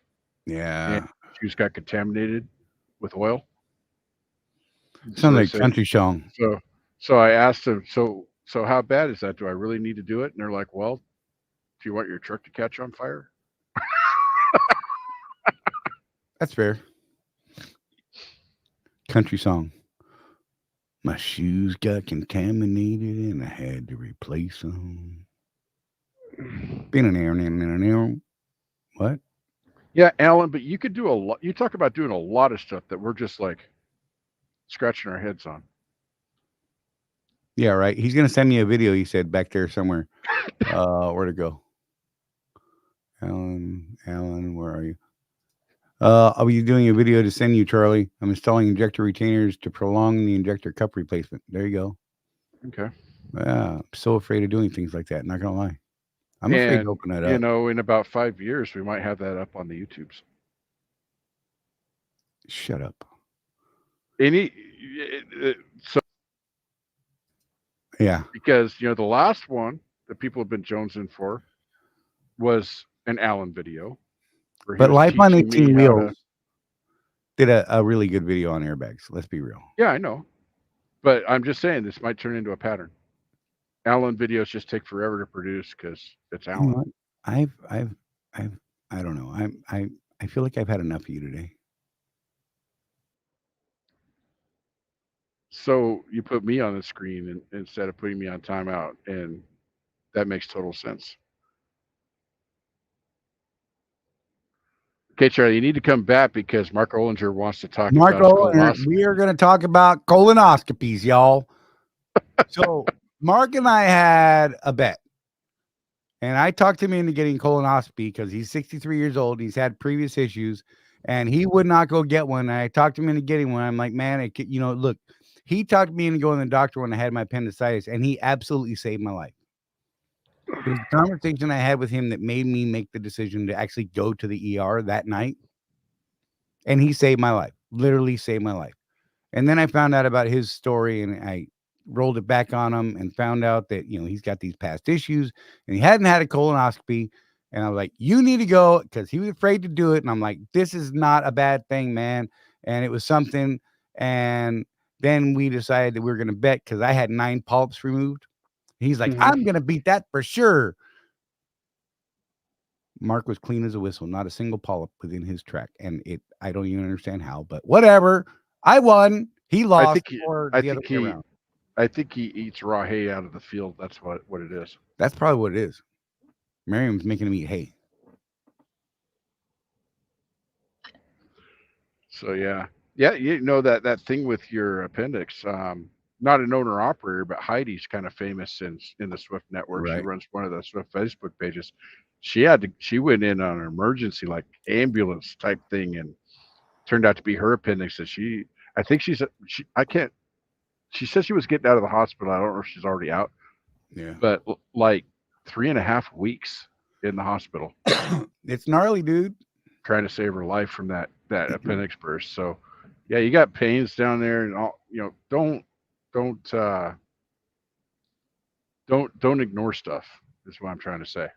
Yeah. And shoes got contaminated with oil. Sounds like country song. So I asked them, so how bad is that? Do I really need to do it? And they're like, well, do you want your truck to catch on fire? That's fair. Country song. My shoes got contaminated and I had to replace them. What? Yeah, Alan, but you could do a lot. You talk about doing a lot of stuff that we're just like scratching our heads on. Yeah, right. He's going to send me a video, he said, back there somewhere. Where to go? Alan, where are you? I'll be doing a video to send you, Charlie. I'm installing injector retainers to prolong the injector cup replacement. There you go. Okay. Yeah, I'm so afraid of doing things like that. Not going to lie. I'm afraid to open that up. In about 5 years, we might have that up on the YouTubes. Shut up. Yeah. Because, the last one that people have been jonesing for was an Alan video. But Life on 18 Wheels did a really good video on airbags. Let's be real. Yeah, I know. But I'm just saying this might turn into a pattern. Alan videos just take forever to produce because it's Alan. You know, I don't know. I feel like I've had enough of you today. So you put me on the screen instead of putting me on timeout, and that makes total sense. Okay, Charlie, you need to come back because Mark Ollinger wants to talk about colonoscopy. We are going to talk about colonoscopies, y'all. So Mark and I had a bet, and I talked him into getting colonoscopy because he's 63 years old. He's had previous issues, and he would not go get one. And I talked him into getting one. I'm like, man, look, he talked me into going to the doctor when I had my appendicitis, and he absolutely saved my life. It was a conversation I had with him that made me make the decision to actually go to the ER that night. And he saved my life, literally saved my life. And then I found out about his story, and I rolled it back on him and found out that, he's got these past issues and he hadn't had a colonoscopy. And I was like, you need to go, because he was afraid to do it. And I'm like, this is not a bad thing, man. And it was something. And then we decided that we were going to bet because I had 9 polyps removed. He's like, I'm going to beat that for sure. Mark was clean as a whistle, not a single polyp within his track. And I don't even understand how, but whatever. I won. He lost. I think he eats raw hay out of the field. That's what it is. That's probably what it is. Miriam's making him eat hay. So, yeah. Yeah, that thing with your appendix. Not an owner operator, but Heidi's kind of famous in the Swift network. Right. She runs one of the Swift Facebook pages. She went in on an emergency, like ambulance type thing, and turned out to be her appendix. That she said she was getting out of the hospital. I don't know if she's already out. Yeah. But like 3.5 weeks in the hospital. It's gnarly, dude. Trying to save her life from that appendix burst. So Yeah, you got pains down there, and all. Don't don't ignore stuff. Is what I'm trying to say.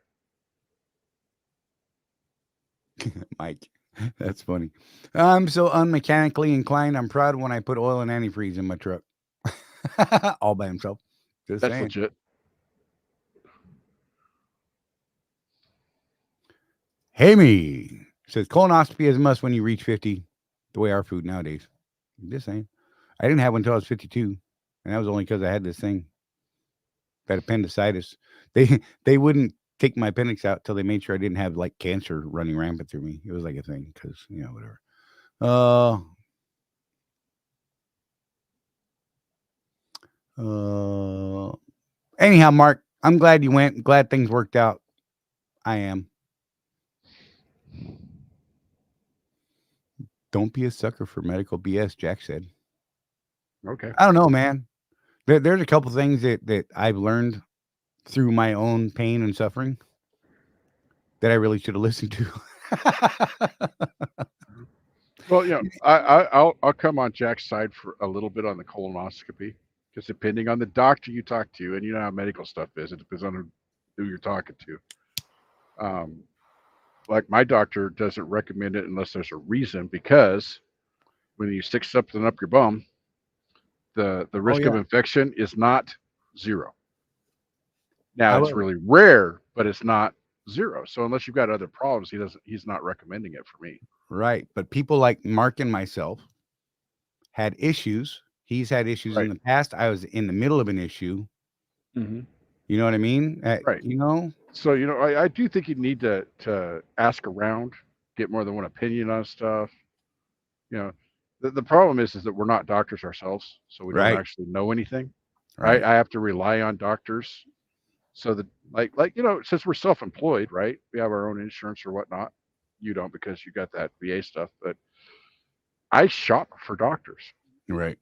Mike. That's funny. I'm so unmechanically inclined. I'm proud when I put oil and antifreeze in my truck. All by himself. Just That's saying. legit. Hammy says colonoscopy is a must when you reach 50. The way our food nowadays. Just saying. I didn't have one until I was 52. And that was only because I had this thing. That appendicitis. They wouldn't take my appendix out till they made sure I didn't have like cancer running rampant through me. It was like a thing because whatever. Anyhow, Mark, I'm glad you went. Glad things worked out. I am. Don't be a sucker for medical BS, Jack said. Okay. I don't know, man. There's a couple things that I've learned through my own pain and suffering that I really should have listened to. Well, I'll come on Jack's side for a little bit on the colonoscopy, because depending on the doctor you talk to, and you know how medical stuff is, it depends on who you're talking to. Like my doctor doesn't recommend it unless there's a reason, because when you stick something up your bum, the risk of infection is not zero. Now it's really rare, but it's not zero. So unless you've got other problems, he's not recommending it for me. Right. But people like Mark and myself had issues. He's had issues in the past. I was in the middle of an issue. Mm-hmm. You know what I mean? Right. So, I do think you need to ask around, get more than one opinion on stuff. The problem is that we're not doctors ourselves, so we don't actually know anything. Right. I have to rely on doctors. So that since we're self-employed, right? We have our own insurance or whatnot. You don't, because you got that VA stuff, but I shop for doctors. Right.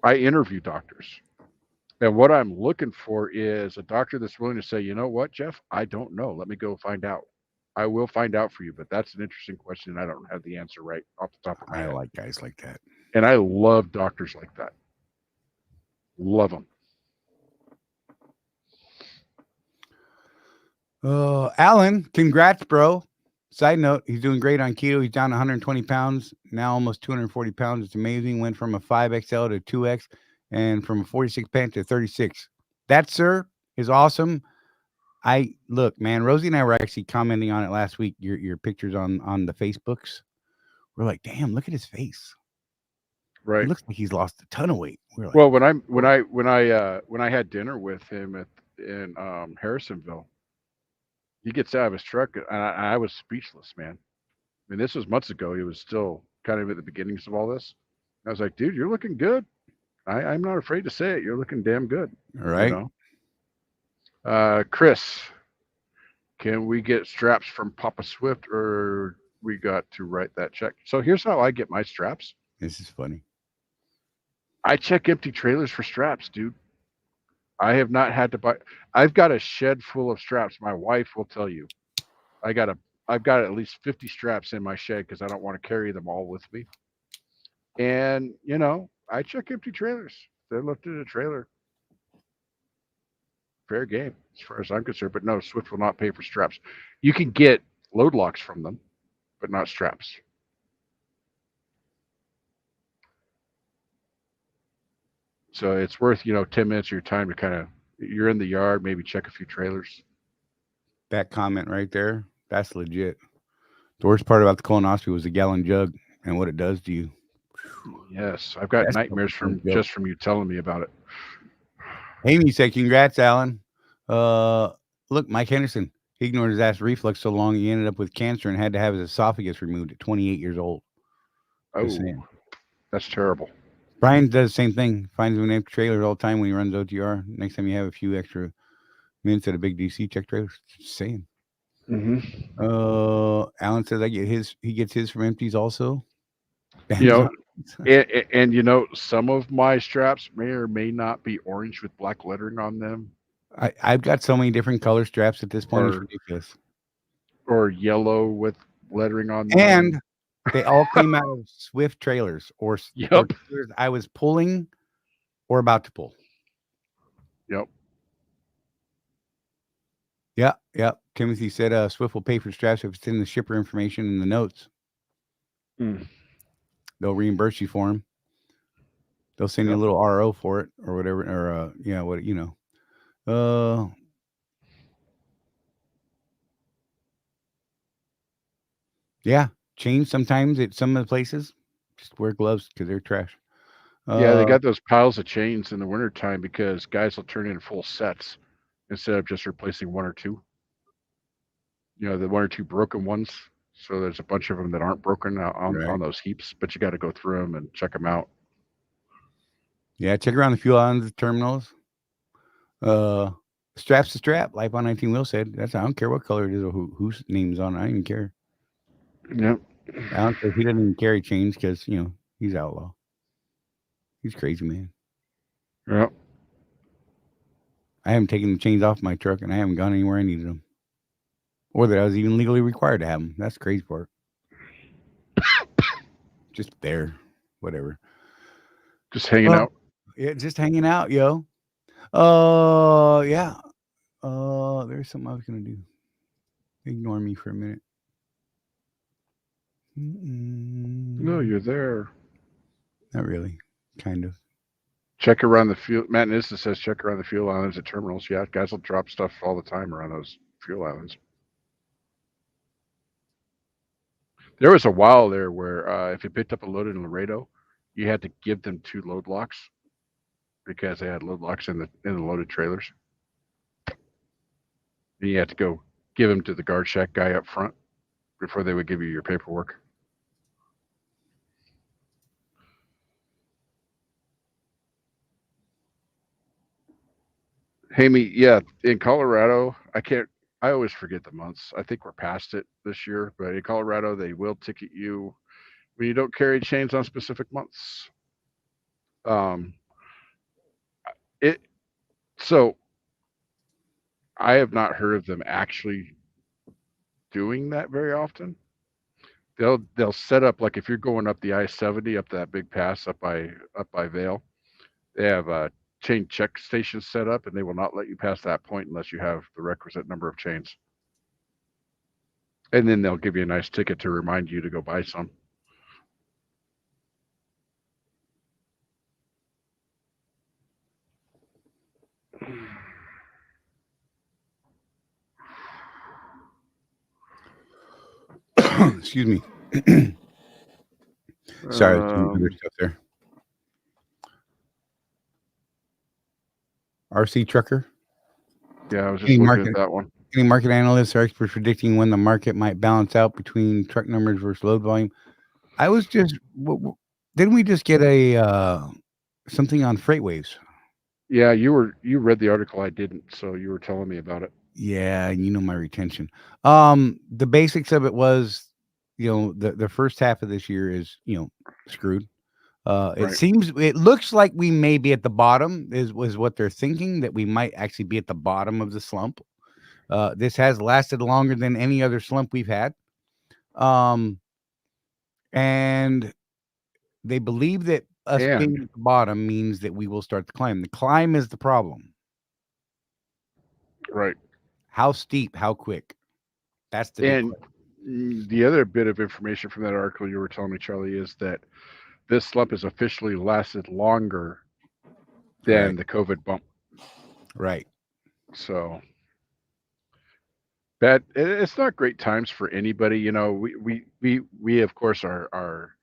I interview doctors. And what I'm looking for is a doctor that's willing to say, you know what, Jeff, I don't know. Let me go find out. I will find out for you, but that's an interesting question, and I don't have the answer right off the top of my head. I like guys like that. And I love doctors like that. Love them. Alan, congrats, bro. Side note, he's doing great on keto. He's down 120 pounds, now almost 240 pounds. It's amazing. Went from a 5XL to 2X and from a 46 pant to 36. That, sir, is awesome. Look, man, Rosie and I were actually commenting on it last week. Your pictures on the Facebooks. We're like, damn, look at his face. Right. It looks like he's lost a ton of weight. We're like, well, when I had dinner with him in Harrisonville, he gets out of his truck, and I was speechless, man. I mean, this was months ago. He was still kind of at the beginnings of all this. I was like, dude, you're looking good. I'm not afraid to say it. You're looking damn good. All right. Chris, can we get straps from Papa Swift, or we got to write that check? So here's how I get my straps. This is funny. I check empty trailers for straps, dude. I have not had to buy. I've got a shed full of straps. My wife will tell you. I've got at least 50 straps in my shed because I don't want to carry them all with me. And I check empty trailers. They're lifted in a trailer. Fair game as far as I'm concerned. But no, Swift will not pay for straps. You can get load locks from them, but not straps. So it's worth, 10 minutes of your time to you're in the yard, maybe check a few trailers. That comment right there, that's legit. The worst part about the colonoscopy was the gallon jug and what it does to you. Yes, I've got nightmares from you telling me about it. Amy said, congrats, Alan. Look, Mike Henderson, he ignored his acid reflux so long he ended up with cancer and had to have his esophagus removed at 28 years old. Oh, that's terrible. Brian does the same thing. Finds him in empty trailers all the time when he runs OTR. Next time you have a few extra minutes at a big DC, check trailers. Just saying. Mm-hmm. Alan says he gets his from empties also. And some of my straps may or may not be orange with black lettering on them. I've got so many different color straps at this point. It's ridiculous. Or yellow with lettering on them. And They all came out of Swift trailers or Yep. trailers I was pulling or about to pull. Yep. Yeah. Timothy said Swift will pay for straps if it's in the shipper information in the notes. Mm. They'll reimburse you for them. They'll send you a little RO for it or whatever, or what you know. Yeah, chains sometimes at some of the places. Just wear gloves because they're trash. Yeah, they got those piles of chains in the wintertime because guys will turn in full sets instead of just replacing one or two. You know, the one or two broken ones. So there's a bunch of them that aren't broken on those heaps, but you got to go through them and check them out. Yeah, check around the fuel islands, the terminals. Strap's the strap. Life on 19 Wheel said. I don't care what color it is or whose name's on it. I don't even care. Yep. I don't care if he doesn't even carry chains because he's outlaw. He's crazy, man. Yep. I haven't taken the chains off my truck and I haven't gone anywhere I needed them. Or that I was even legally required to have them. That's the crazy part. Just there. Whatever. Just hanging out. Yeah, just hanging out, yo. Yeah. There's something I was gonna do. Ignore me for a minute. No, you're there. Not really. Kind of. Check around the fuel. Matt Nista says check around the fuel islands at terminals. Yeah, guys will drop stuff all the time around those fuel islands. There was a while there where if you picked up a load in Laredo, you had to give them 2 load locks because they had load locks in the loaded trailers. And you had to go give them to the guard shack guy up front before they would give you your paperwork. Hey, yeah, in Colorado, I always forget the months. I think we're past it this year, but in Colorado, they will ticket you when you don't carry chains on specific months. So I have not heard of them actually doing that very often. They'll set up, like if you're going up the I-70 up that big pass up by Vail, they have a chain check station set up, and they will not let you pass that point unless you have the requisite number of chains. And then they'll give you a nice ticket to remind you to go buy some. Excuse me. Sorry, other stuff there. RC Trucker. Yeah, I was just looking at that one. Any market analysts or experts predicting when the market might balance out between truck numbers versus load volume? I was just didn't we just get a something on freight waves? Yeah, you read the article. I didn't, so you were telling me about it. Yeah, you know my retention. The basics of it was, the first half of this year is screwed. It looks like we may be at the bottom was what they're thinking, that we might actually be at the bottom of the slump. This has lasted longer than any other slump we've had. And they believe that us being at the bottom means that we will start to climb. The climb is the problem. Right. How steep, how quick? That's the big question. The other bit of information from that article you were telling me, Charlie, is that this slump has officially lasted longer than the COVID bump. Right. So bad. It's not great times for anybody. We of course are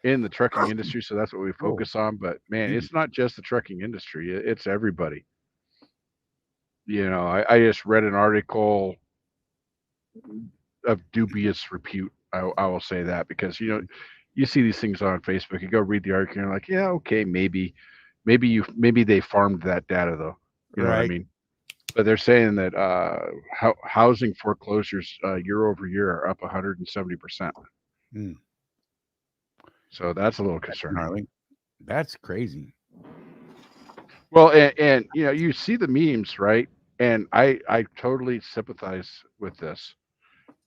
in the trucking industry, so that's what we focus on. But man, it's not just the trucking industry; it's everybody. I just read an article of dubious repute. I will say that because you see these things on Facebook. You go read the article, and you're like, yeah, okay, maybe they farmed that data though. You know what I mean? But they're saying that housing foreclosures year over year are up 170%. So that's a little concerning. That's crazy. Well, and you see the memes, right? And I totally sympathize with this.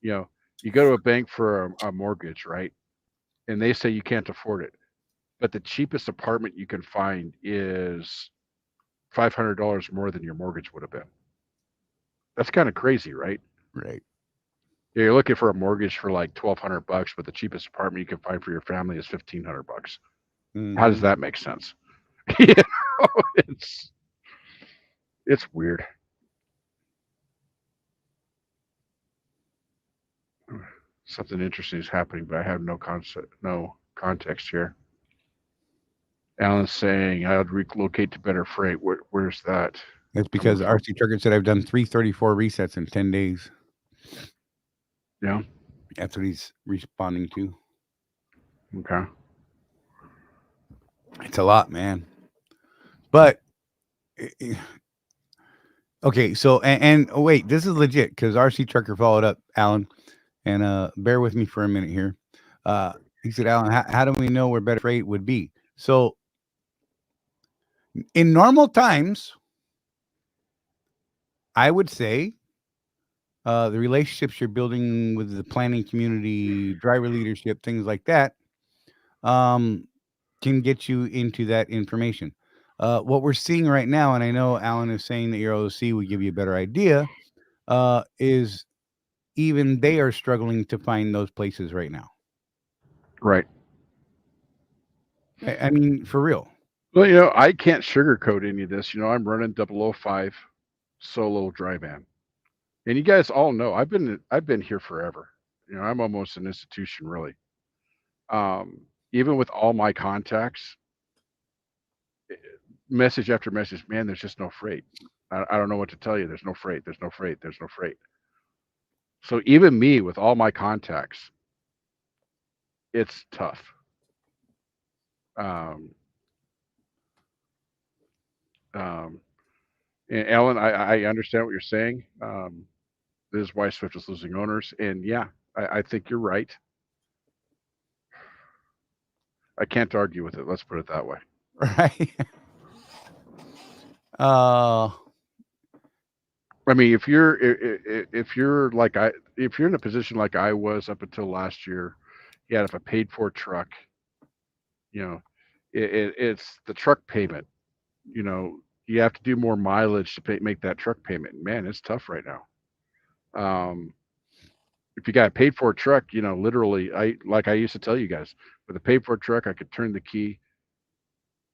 You go to a bank for a mortgage, right? and they say you can't afford it, but the cheapest apartment you can find is $500 more than your mortgage would have been. That's kind of crazy, right? Right. You're looking for a mortgage for like $1,200, but the cheapest apartment you can find for your family is $1,500. How does that make sense? You know, it's weird. Something interesting is happening, but I have no context here. Alan's saying I would relocate to better freight. Where's that? That's because RC Trucker said I've done 334 resets in 10 days. Yeah. That's what he's responding to. Okay. It's a lot, man. But okay, so and oh, wait, this is legit because RC Trucker followed up, Alan, and bear with me for a minute here. He said, Alan, how do we know where better freight would be? So in normal times, I would say the relationships you're building with the planning community, driver leadership, things like that, can get you into that information. What we're seeing right now, and I know Alan is saying that your OC would give you a better idea, is even they are struggling to find those places right now. Right. I mean, for real. Well, I can't sugarcoat any of this. I'm running 005 solo dry van, and you guys all know I've been here forever. I'm almost an institution, really. Even with all my contacts, message after message, man, there's just no freight. I don't know what to tell you. There's no freight. There's no freight. There's no freight. So even me with all my contacts, it's tough. And Alan, I understand what you're saying. This is why Swift is losing owners. And yeah, I think you're right. I can't argue with it. Let's put it that way. Right. I mean, if you're in a position like I was up until last year, if a paid for truck, it's the truck payment. You have to do more mileage to make that truck payment. Man, it's tough right now. If you got a paid for truck, literally, I used to tell you guys, with a paid for truck, I could turn the key,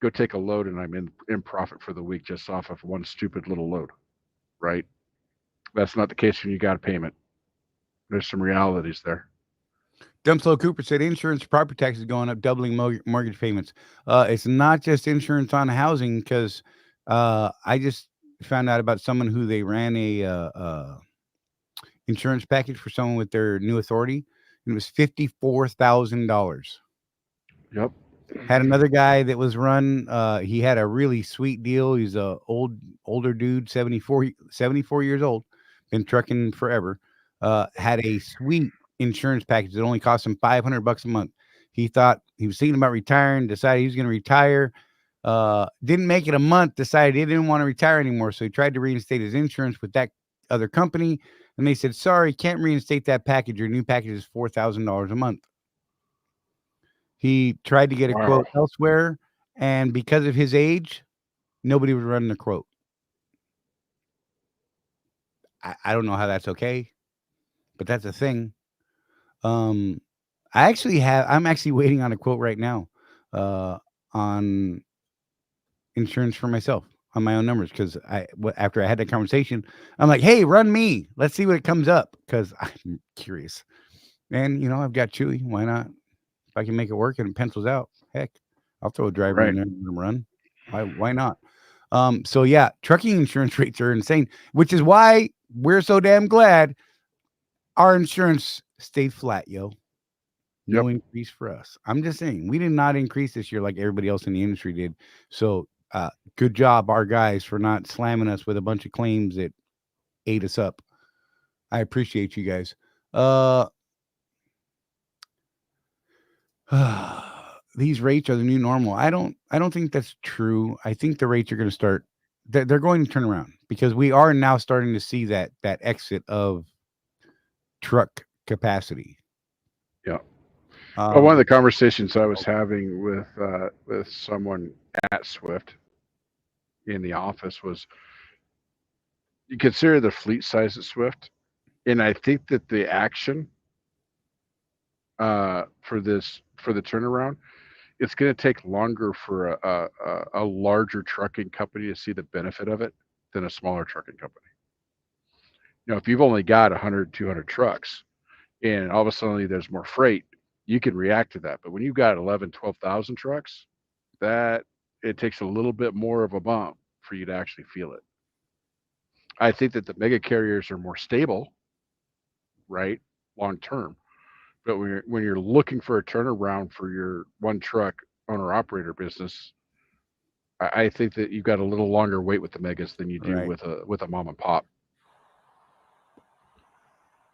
go take a load, and I'm in profit for the week just off of one stupid little load, right? That's not the case when you got a payment. There's some realities there. Dumpslow Cooper said insurance, property taxes going up, doubling mortgage payments. It's not just insurance on housing, because I just found out about someone who they ran a insurance package for someone with their new authority, and it was $54,000. Yep. Had another guy that was run. He had a really sweet deal. He's a older dude, 74 years old, been trucking forever. Had a sweet insurance package that only cost him $500 a month. He thought he was thinking about retiring, decided he was going to retire. Didn't make it a month, decided he didn't want to retire anymore. So he tried to reinstate his insurance with that other company. And they said, sorry, can't reinstate that package. Your new package is $4,000 a month. He tried to get a quote elsewhere, and because of his age, nobody was running the quote. I don't know how that's okay, but that's a thing. I'm actually waiting on a quote right now on insurance for myself on my own numbers, because after I had that conversation, I'm like, hey, run me. Let's see what it comes up, because I'm curious. And, I've got Chewy. Why not? If I can make it work and it pencils out, heck, I'll throw a driver in there and run. Why not? So yeah, trucking insurance rates are insane, which is why we're so damn glad our insurance stayed flat, yo. No increase for us. I'm just saying, we did not increase this year like everybody else in the industry did. So good job, our guys, for not slamming us with a bunch of claims that ate us up. I appreciate you guys. These rates are the new normal. I don't think that's true. I think the rates are going to start. They're going to turn around, because we are now starting to see that exit of truck capacity. Yeah. Well, one of the conversations I was having with someone at Swift in the office was, you consider the fleet size at Swift, and I think that the action for the turnaround, it's going to take longer for a larger trucking company to see the benefit of it than a smaller trucking company. You know, if you've only got 100, 200 trucks, and all of a sudden there's more freight, you can react to that. But when you've got 11, 12,000 trucks, that it takes a little bit more of a bump for you to actually feel it. I think that the mega carriers are more stable, right, long term. But when you're looking for a turnaround for your one truck owner operator business, I think that you've got a little longer wait with the megas than you do Right. with a mom and pop,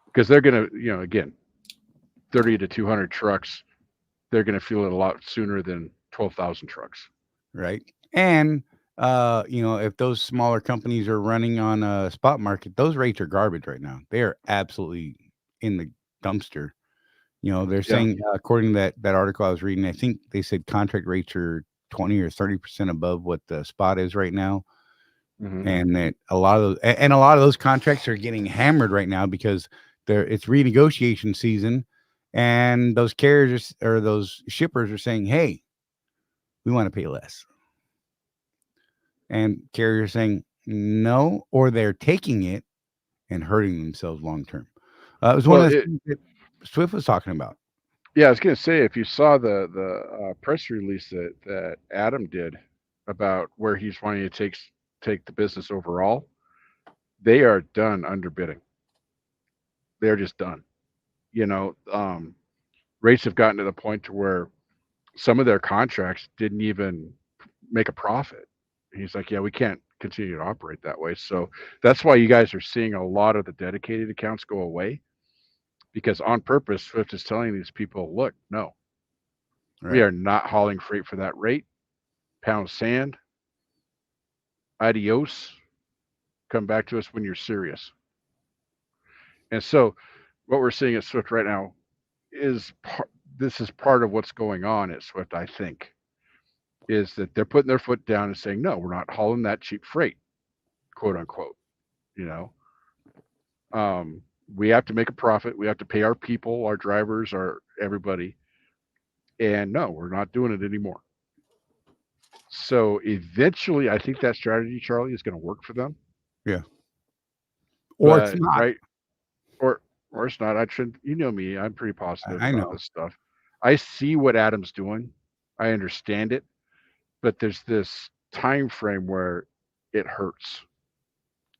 because they're gonna, you know, again, 30 to 200 trucks, they're gonna feel it a lot sooner than 12,000 trucks. Right. And you know, if those smaller companies are running on a spot market, those rates are garbage right now. They are absolutely in the dumpster. You know, they're Yeah. saying according to that article I was reading, I think they said contract rates are 20 or 30% above what the spot is right now. Mhm. And that a lot of those contracts are getting hammered right now because it's renegotiation season, and those carriers or those shippers are saying, "Hey, we want to pay less," and carriers saying no, or they're taking it and hurting themselves long term. It was one Well, of the things that Swift was talking about. yeah, I was gonna say, if you saw the press release that Adam did about where he's wanting to take the business overall, they are done underbidding. They're just done. You know, rates have gotten to the point to where some of their contracts didn't even make a profit. And he's like, yeah, we can't continue to operate that way. So that's why you guys are seeing a lot of the dedicated accounts go away, because on purpose, Swift is telling these people, look, no, we Right. are not hauling freight for that rate. Pound sand, adios. Come back to us when you're serious. And so what we're seeing at Swift right now is this is part of what's going on at Swift, I think, is that they're putting their foot down and saying, no, we're not hauling that cheap freight, quote unquote. You know, we have to make a profit. We have to pay our people, our drivers, our everybody. And no, we're not doing it anymore. So eventually, I think that strategy, Charlie, is going to work for them. Yeah. Or it's But not. right, or it's not. I should, you know me, I'm pretty positive I about know. this stuff. I see what Adam's doing. I understand it, but there's this time frame where it hurts,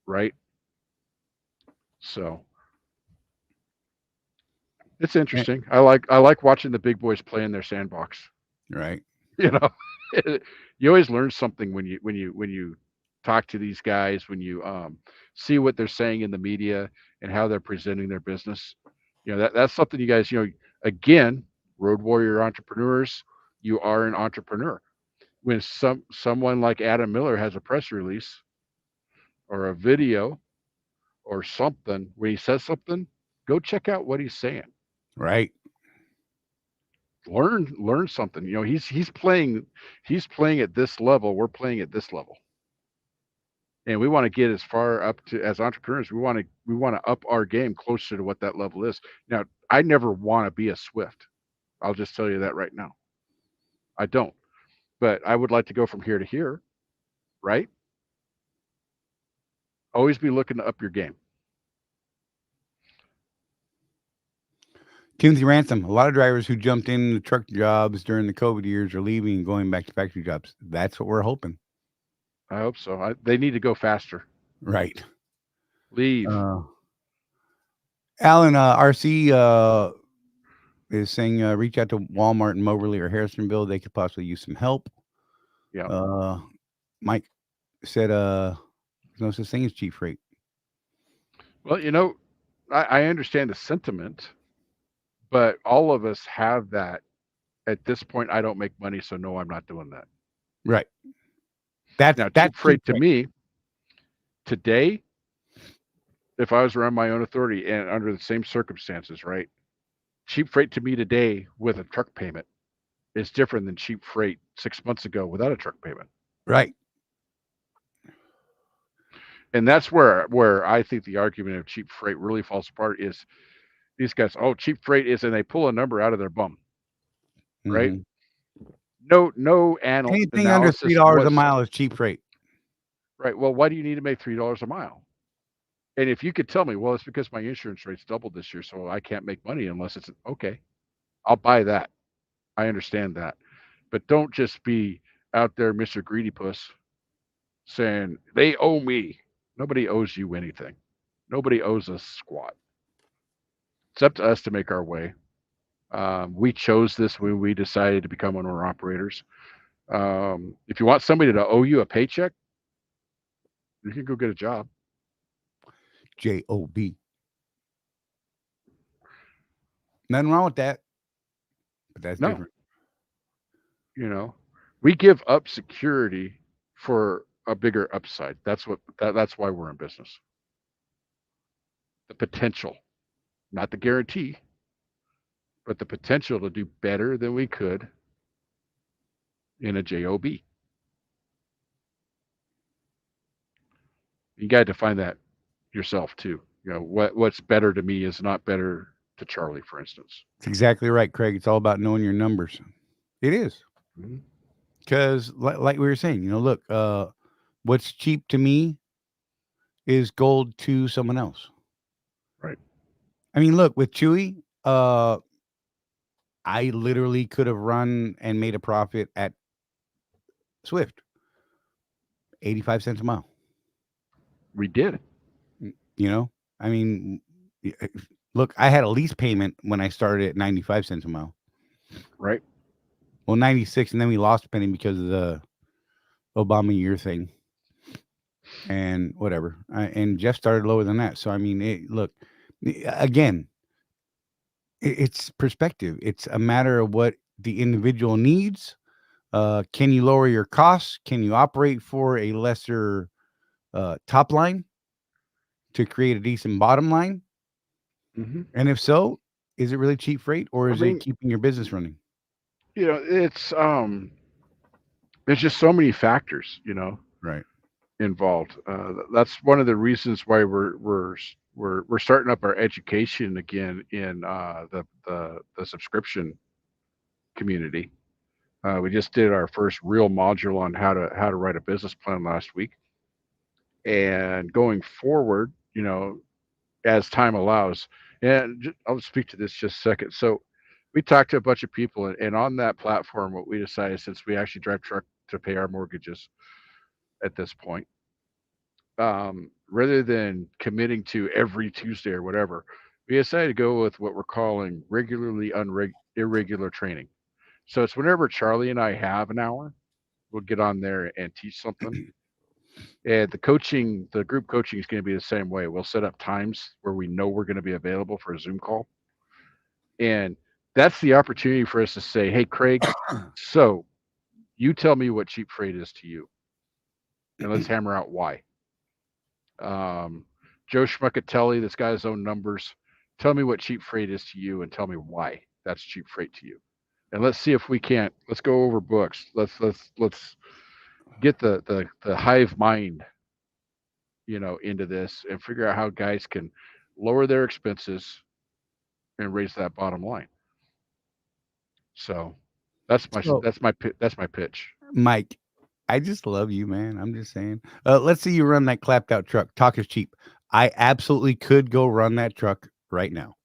right? So it's Eh, interesting. I like watching the big boys play in their sandbox. Right. You know, you always learn something when you talk to these guys, when you see what they're saying in the media and how they're presenting their business. You know, that's something you guys, you know, again, road warrior entrepreneurs, you are an entrepreneur. When someone like Adam Miller has a press release or a video or something, when he says something, go check out what he's saying. Right. Learn something. You know, he's playing at this level, we're playing at this level. And we want to get as far up to, as entrepreneurs, we want to up our game closer to what that level is. Now, I never want to be a Swift. I'll just tell you that right now. I don't. But I would like to go from here to here, right? Always be looking to up your game. Timothy Ransom, a lot of drivers who jumped into truck jobs during the COVID years are leaving and going back to factory jobs. That's what we're hoping. I hope so. They need to go faster. Right. Leave. Alan, RC is saying reach out to Walmart in Moberly or Harrisonville. They could possibly use some help. Yeah. Mike said there's no such thing as cheap freight. Well, you know, I understand the sentiment, but all of us have that. At this point, I don't make money, so no, I'm not doing that. Right. Now, That's cheap freight to me today, if I was around my own authority and under the same circumstances, right? Cheap freight to me today with a truck payment is different than cheap freight 6 months ago without a truck payment. Right. And that's where I think the argument of cheap freight really falls apart is these guys, oh, cheap freight is, and they pull a number out of their bum, right? Mhm. No Anything under analysis of $3 a what's mile is cheap freight. right. Well, why do you need to make $3 a mile? And if you could tell me, well, it's because my insurance rates doubled this year, so I can't make money unless it's okay. I'll buy that. I understand that. But don't just be out there, Mr. Greedy Puss, saying they owe me. Nobody owes you anything. Nobody owes us squat. It's up to us to make our way. We chose this when we decided to become owner operators. If you want somebody to owe you a paycheck, you can go get a job. JOB. Nothing wrong with that. But that's No. different. You know, we give up security for a bigger upside. That's why we're in business. The potential, not the guarantee, but the potential to do better than we could in a job. You got to define that yourself too. You know, what's better to me is not better to Charlie, for instance. It's exactly right, Craig. It's all about knowing your numbers. It is. Mhm. Because like we were saying, look, what's cheap to me is gold to someone else. Right. I mean, look, with Chewy, I literally could have run and made a profit at Swift. 85 cents a mile. We did. I mean, look, I had a lease payment when I started at 95 cents a mile. Right. Well, 96, and then we lost a penny because of the Obama year thing. And whatever. And Jeff started lower than that. So, I mean, look, again, it's perspective. It's a matter of what the individual needs. Can you lower your costs? Can you operate for a lesser top line to create a decent bottom line? Mm-hmm. And if so, is it really cheap freight, or is it keeping your business running? It's there's just so many factors, Right. involved. That's one of the reasons why we're starting up our education again in the subscription community. We just did our first real module on how to write a business plan last week, and going forward, as time allows, and I'll speak to this just a second. So we talked to a bunch of people, and on that platform, what we decided, since we actually drive truck to pay our mortgages at this point, rather than committing to every Tuesday or whatever, we decided to go with what we're calling regularly irregular training. So it's whenever Charlie and I have an hour, we'll get on there and teach something. And the group coaching is going to be the same way. We'll set up times where we know we're going to be available for a Zoom call. And that's the opportunity for us to say, hey, Craig, so you tell me what cheap freight is to you, and let's hammer out why. Joe Schmuckatelli, that's got his own numbers. Tell me what cheap freight is to you, and tell me why that's cheap freight to you. And let's see if we can't. Let's go over books. Let's get the hive mind, into this, and figure out how guys can lower their expenses and raise that bottom line. So that's my pitch. Mike, I just love you, man. I'm just saying. Let's see you run that clapped out truck. Talk is cheap. I absolutely could go run that truck right now.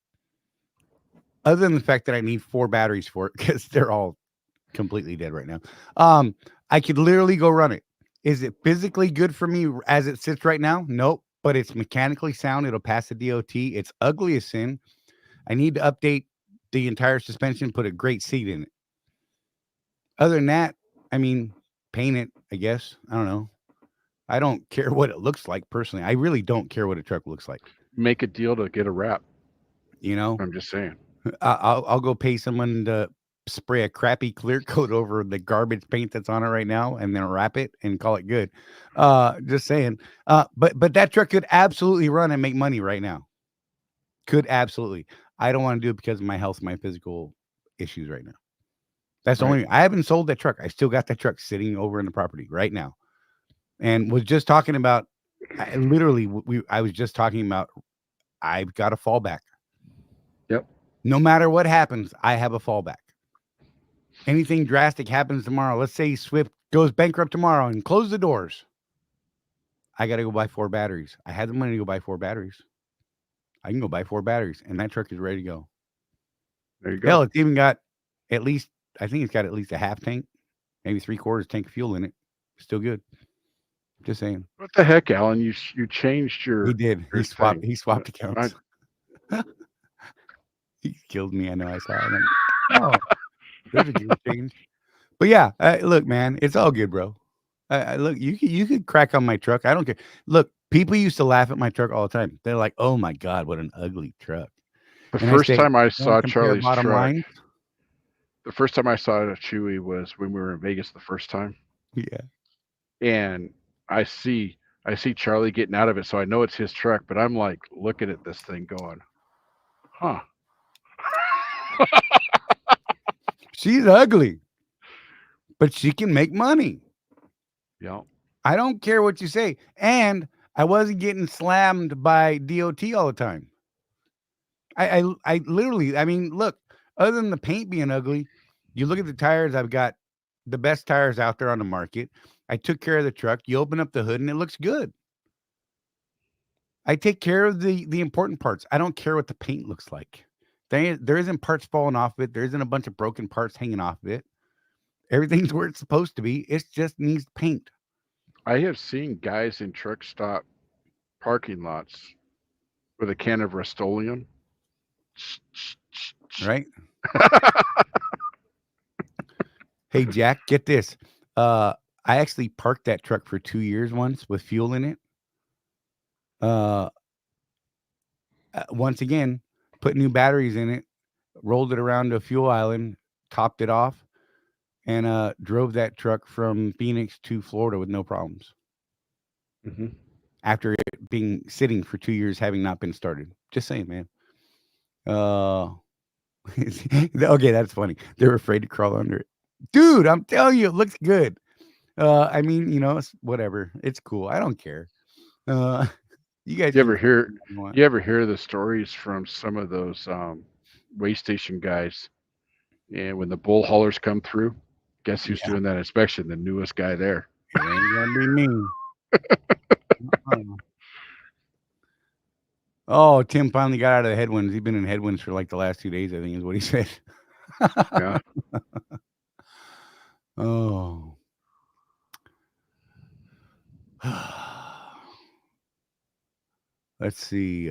Other than the fact that I need 4 batteries for it because they're all completely dead right now. I could literally go run it. Is it physically good for me as it sits right now? Nope. But it's mechanically sound. It'll pass the DOT. It's ugly as sin. I need to update the entire suspension, put a great seat in it. Other than that, I mean, paint it, I guess. I don't know. I don't care what it looks like personally. I really don't care what a truck looks like. Make a deal to get a wrap. I'm just saying. I'll go pay someone to spray a crappy clear coat over the garbage paint that's on it right now, and then wrap it and call it good. Just saying. But that truck could absolutely run and make money right now. Could absolutely. I don't want to do it because of my health, my physical issues right now. That's the Right. only. I haven't sold that truck. I still got that truck sitting over in the property right now, and was just talking about. I was just talking about. I've got a fallback. Yep. No matter what happens, I have a fallback. Anything drastic happens tomorrow. Let's say Swift goes bankrupt tomorrow and close the doors. I got to go buy 4 batteries. I had the money to go buy 4 batteries. I can go buy 4 batteries, and that truck is ready to go. There you go. Hell, it's even got at least, I think it's got at least a half tank, maybe 3/4 tank of fuel in it. Still good. Just saying. What the heck, Alan? You changed your. He did. your He swapped. thing. He swapped accounts. He killed me. I know. I saw it. I'm like, oh, there's a gear change. But yeah, look, man, it's all good, bro. Look, you could crack on my truck. I don't care. Look, people used to laugh at my truck all the time. They're like, "Oh my God, what an ugly truck." The And first say, time I "Wanna saw compare Charlie's bottom truck, lines?" the first time I saw a Chewy was when we were in Vegas the first time, Yeah. and I see Charlie getting out of it, so I know it's his truck. But I'm like looking at this thing, going, "Huh." She's ugly, but she can make money. Yeah. I don't care what you say. And I wasn't getting slammed by DOT all the time. I literally, I mean, look, other than the paint being ugly, you look at the tires, I've got the best tires out there on the market. I took care of the truck. You open up the hood and it looks good. I take care of the important parts. I don't care what the paint looks like. There isn't parts falling off of it. There isn't a bunch of broken parts hanging off of it. Everything's where it's supposed to be. It just needs paint. I have seen guys in truck stop parking lots with a can of Rust-Oleum. Right? Hey, Jack, get this. I actually parked that truck for 2 years once with fuel in it. Once again, put new batteries in it, rolled it around to a fuel island, topped it off, and drove that truck from Phoenix to Florida with no problems. Mm-hmm. After it being sitting for 2 years, having not been started. Just saying, man. Okay, that's funny. They're afraid to crawl under it. Dude, I'm telling you, it looks good. I mean, it's whatever. It's cool. I don't care. You guys You ever hear want. you ever hear the stories from some of those way station guys? And when the bull haulers come through, guess who's doing that inspection? The newest guy there. It ain't gonna be me. Oh, Tim finally got out of the headwinds. He's been in headwinds for like the last 2 days, I think is what he said. Yeah. Oh. Let's see.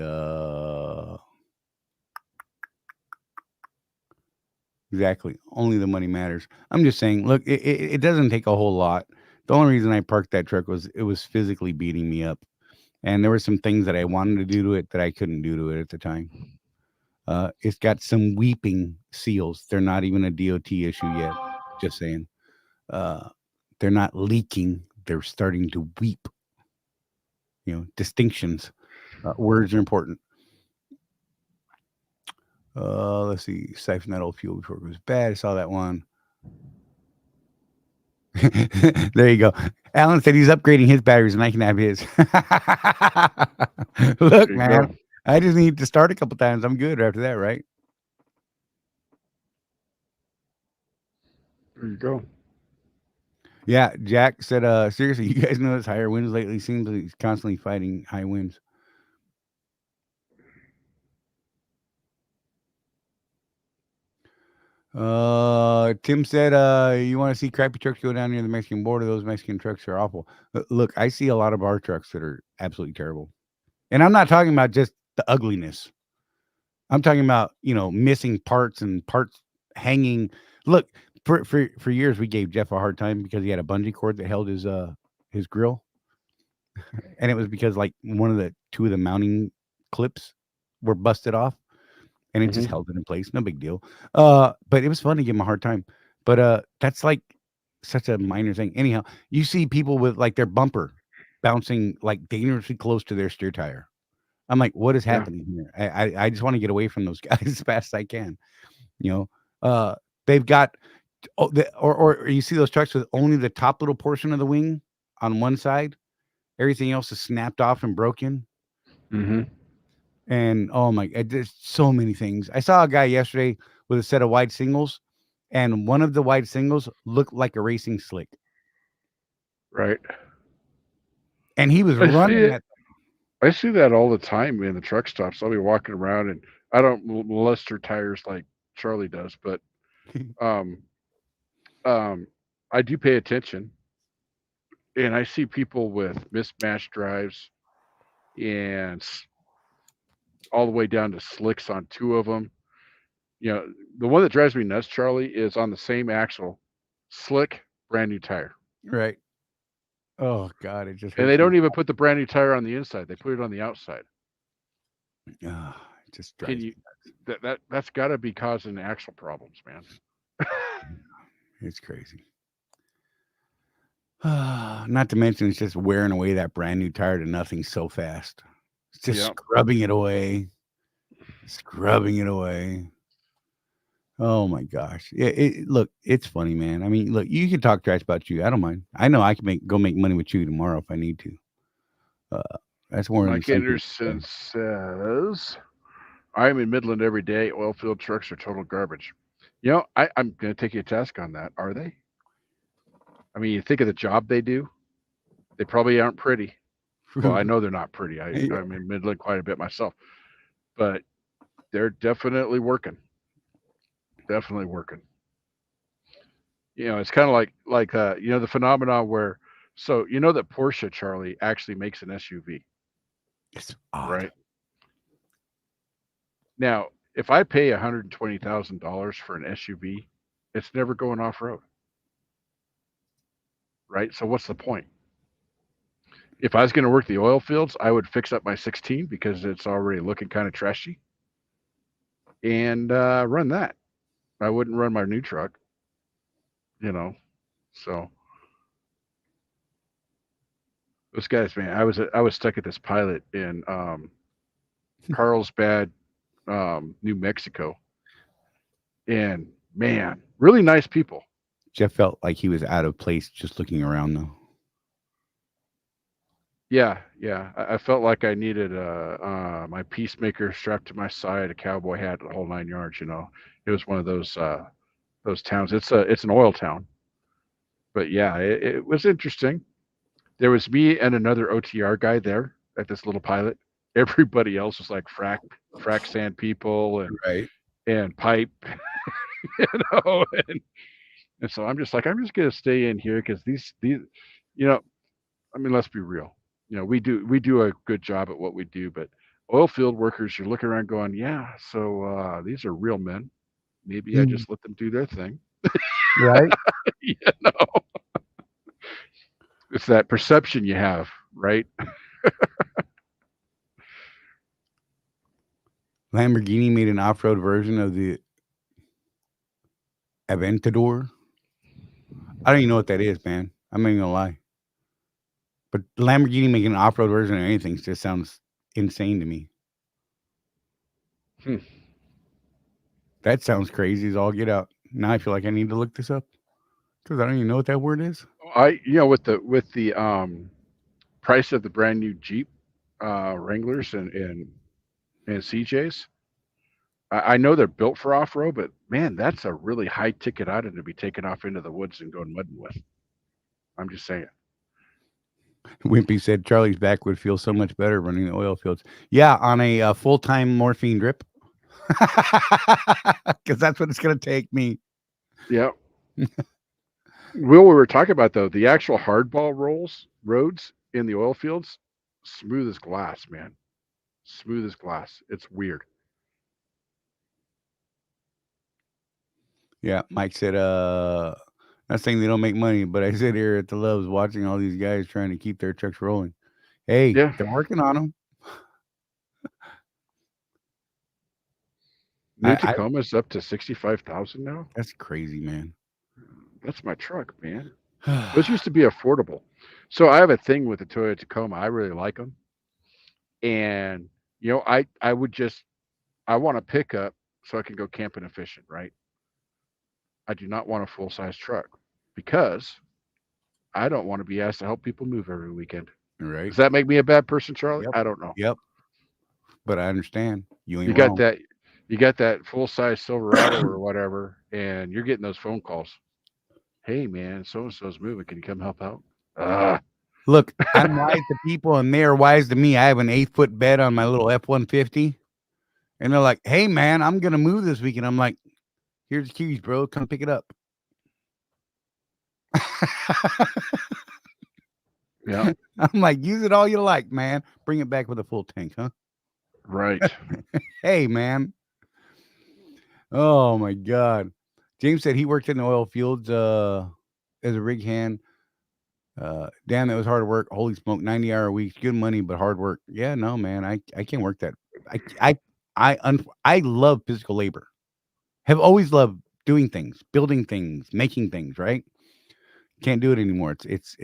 Exactly. Only the money matters. I'm just saying, look, it doesn't take a whole lot. The only reason I parked that truck was it was physically beating me up. And there were some things that I wanted to do to it that I couldn't do to it at the time. It's got some weeping seals. They're not even a DOT issue yet. Just saying. They're not leaking. They're starting to weep. Distinctions. Words are important. Let's see. Siphon that old fuel before it goes bad. I saw that one. There you go. Alan said he's upgrading his batteries and I can have his. Look, man, go. I just need to start a couple times. I'm good after that, right? There you go. Yeah, Jack said, seriously, you guys notice higher winds lately? Seems like he's constantly fighting high winds. Tim said, you want to see crappy trucks go down near the Mexican border? Those Mexican trucks are awful. Look, I see a lot of our trucks that are absolutely terrible. And I'm not talking about just the ugliness. I'm talking about, missing parts and parts hanging. Look, for years, we gave Jeff a hard time because he had a bungee cord that held his grill. And it was because like two of the mounting clips were busted off. And it just held it in place. No big deal. But it was fun to give him a hard time. But that's like such a minor thing. Anyhow, you see people with like their bumper bouncing like dangerously close to their steer tire. I'm like, what is Yeah. happening here? I just want to get away from those guys as fast as I can. They've got or you see those trucks with only the top little portion of the wing on one side, everything else is snapped off and broken. Mm-hmm. And oh my, there's so many things. I saw a guy yesterday with a set of wide singles, and one of the wide singles looked like a racing slick, Right. and he was I see running it. that. I see that all the time in the truck stops. I'll be walking around, and I don't molest their tires like Charlie does, but um, I do pay attention, and I see people with mismatched drives and all the way down to slicks on two of them. The one that drives me nuts, Charlie, is on the same axle, slick, brand new tire. Right. Oh God, it just And they hurts me. don't even put the brand new tire on the inside. They put it on the outside. It just Can drives you me. that's got to be causing axle problems, man. It's crazy. Not to mention, it's just wearing away that brand new tire to nothing so fast. It's just Yep. scrubbing it away. Scrubbing it away. Oh my gosh. Look, it's funny, man. I mean, look, you can talk trash about you. I don't mind. I know I can go make money with you tomorrow if I need to. That's more than Mike some people Anderson say. says, I'm in Midland every day. Oil field trucks are total garbage. I'm going to take you a task on that. Are they? I mean, you think of the job they do. They probably aren't pretty. Well, I know they're not pretty. Yeah. I'm in Midland quite a bit myself. But they're definitely working. Definitely working. It's kind of like the phenomenon where, so that Porsche, Charlie, actually makes an SUV, It's odd. right? Now, if I pay $120,000 for an SUV, it's never going off road, right? So what's the point? If I was going to work the oil fields, I would fix up my 16 because it's already looking kind of trashy, and run that. I wouldn't run my new truck, So those guys, man, I was stuck at this pilot in Carlsbad, New Mexico, and man, really nice people. Jeff felt like he was out of place just looking around, though. Yeah. I felt like I needed my peacemaker strapped to my side, a cowboy hat, the whole 9 yards. It was one of those towns. It's an oil town, but yeah, it was interesting. There was me and another OTR guy there at this little pilot. Everybody else was like frac sand people and pipe, and so I'm just gonna stay in here because these, I mean, let's be real. We do a good job at what we do, but oil field workers, you're looking around going, yeah, so these are real men. Maybe I just let them do their thing. Right? It's that perception you have, right? Lamborghini made an off-road version of the Aventador. I don't even know what that is, man. I'm not even gonna lie. But Lamborghini making an off-road version of anything just sounds insane to me. That sounds crazy as all get out. Now I feel like I need to look this up because I don't even know what that word is. With the price of the brand new Jeep Wranglers and CJs, I know they're built for off-road, but man, that's a really high ticket item to be taken off into the woods and going mudding with. I'm just saying. Wimpy said Charlie's back would feel so much better running the oil fields. Yeah, on a full-time morphine drip. Because that's what it's going to take me. Yeah. Will, we were talking about, though, the actual hardball roads in the oil fields, smooth as glass, man. Smooth as glass. It's weird. Yeah, Mike said, not saying they don't make money, but I sit here at the Loves watching all these guys trying to keep their trucks rolling. Hey, Yeah. they're working on them. New Tacoma's up to 65,000 now. That's crazy, man. That's my truck, man. Those used to be affordable. So I have a thing with the Toyota Tacoma. I really like them. And I would just, I want a pickup so I can go camping and fishing, right? I do not want a full size truck because I don't want to be asked to help people move every weekend. Right. Does that make me a bad person, Charlie? Yep. I don't know. Yep. But I understand. You You ain't got wrong. that, you got that full size Silverado or whatever, and you're getting those phone calls. Hey man, so and so's moving. Can you come help out? Look, I'm wise to people, and they are wise to me. I have an 8-foot bed on my little F-150, and they're like, "Hey man, I'm gonna move this weekend." I'm like, "Here's the keys, bro. Come pick it up." Yeah, I'm like, use it all you like, man. Bring it back with a full tank, huh? right. Hey, man. Oh my God. James said he worked in the oil fields as a rig hand. Damn, that was hard work. Holy smoke, 90-hour weeks, good money, but hard work. Yeah, no, man. I can't work that. I love physical labor. Have always loved doing things, building things, making things, right? Can't do it anymore. It's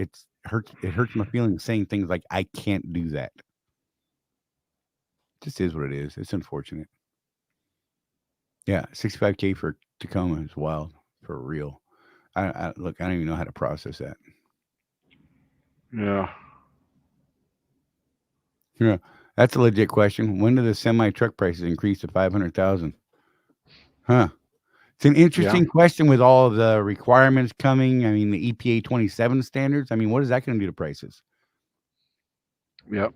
hurts. It hurts my feelings saying things like I can't do that. Just is what it is. It's unfortunate. Yeah, 65K for Tacoma is wild for real. Look, I don't even know how to process that. Yeah. Yeah, that's a legit question. When do the semi truck prices increase to 500,000? Huh. It's an interesting question with all of the requirements coming. I mean, the EPA 27 standards. I mean, what is that going to do to prices? Yep.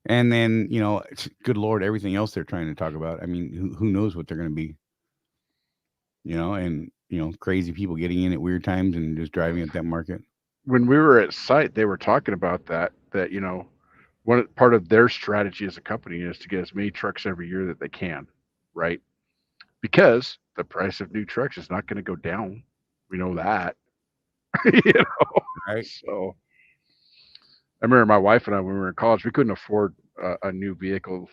And then, good Lord, everything else they're trying to talk about. I mean, who knows what they're going to be, and, crazy people getting in at weird times and just driving at that market. When we were at site, they were talking about that one part of their strategy as a company is to get as many trucks every year that they can, right? Because the price of new trucks is not going to go down. We know that. Right. So I remember my wife and I, when we were in college, we couldn't afford a new vehicle,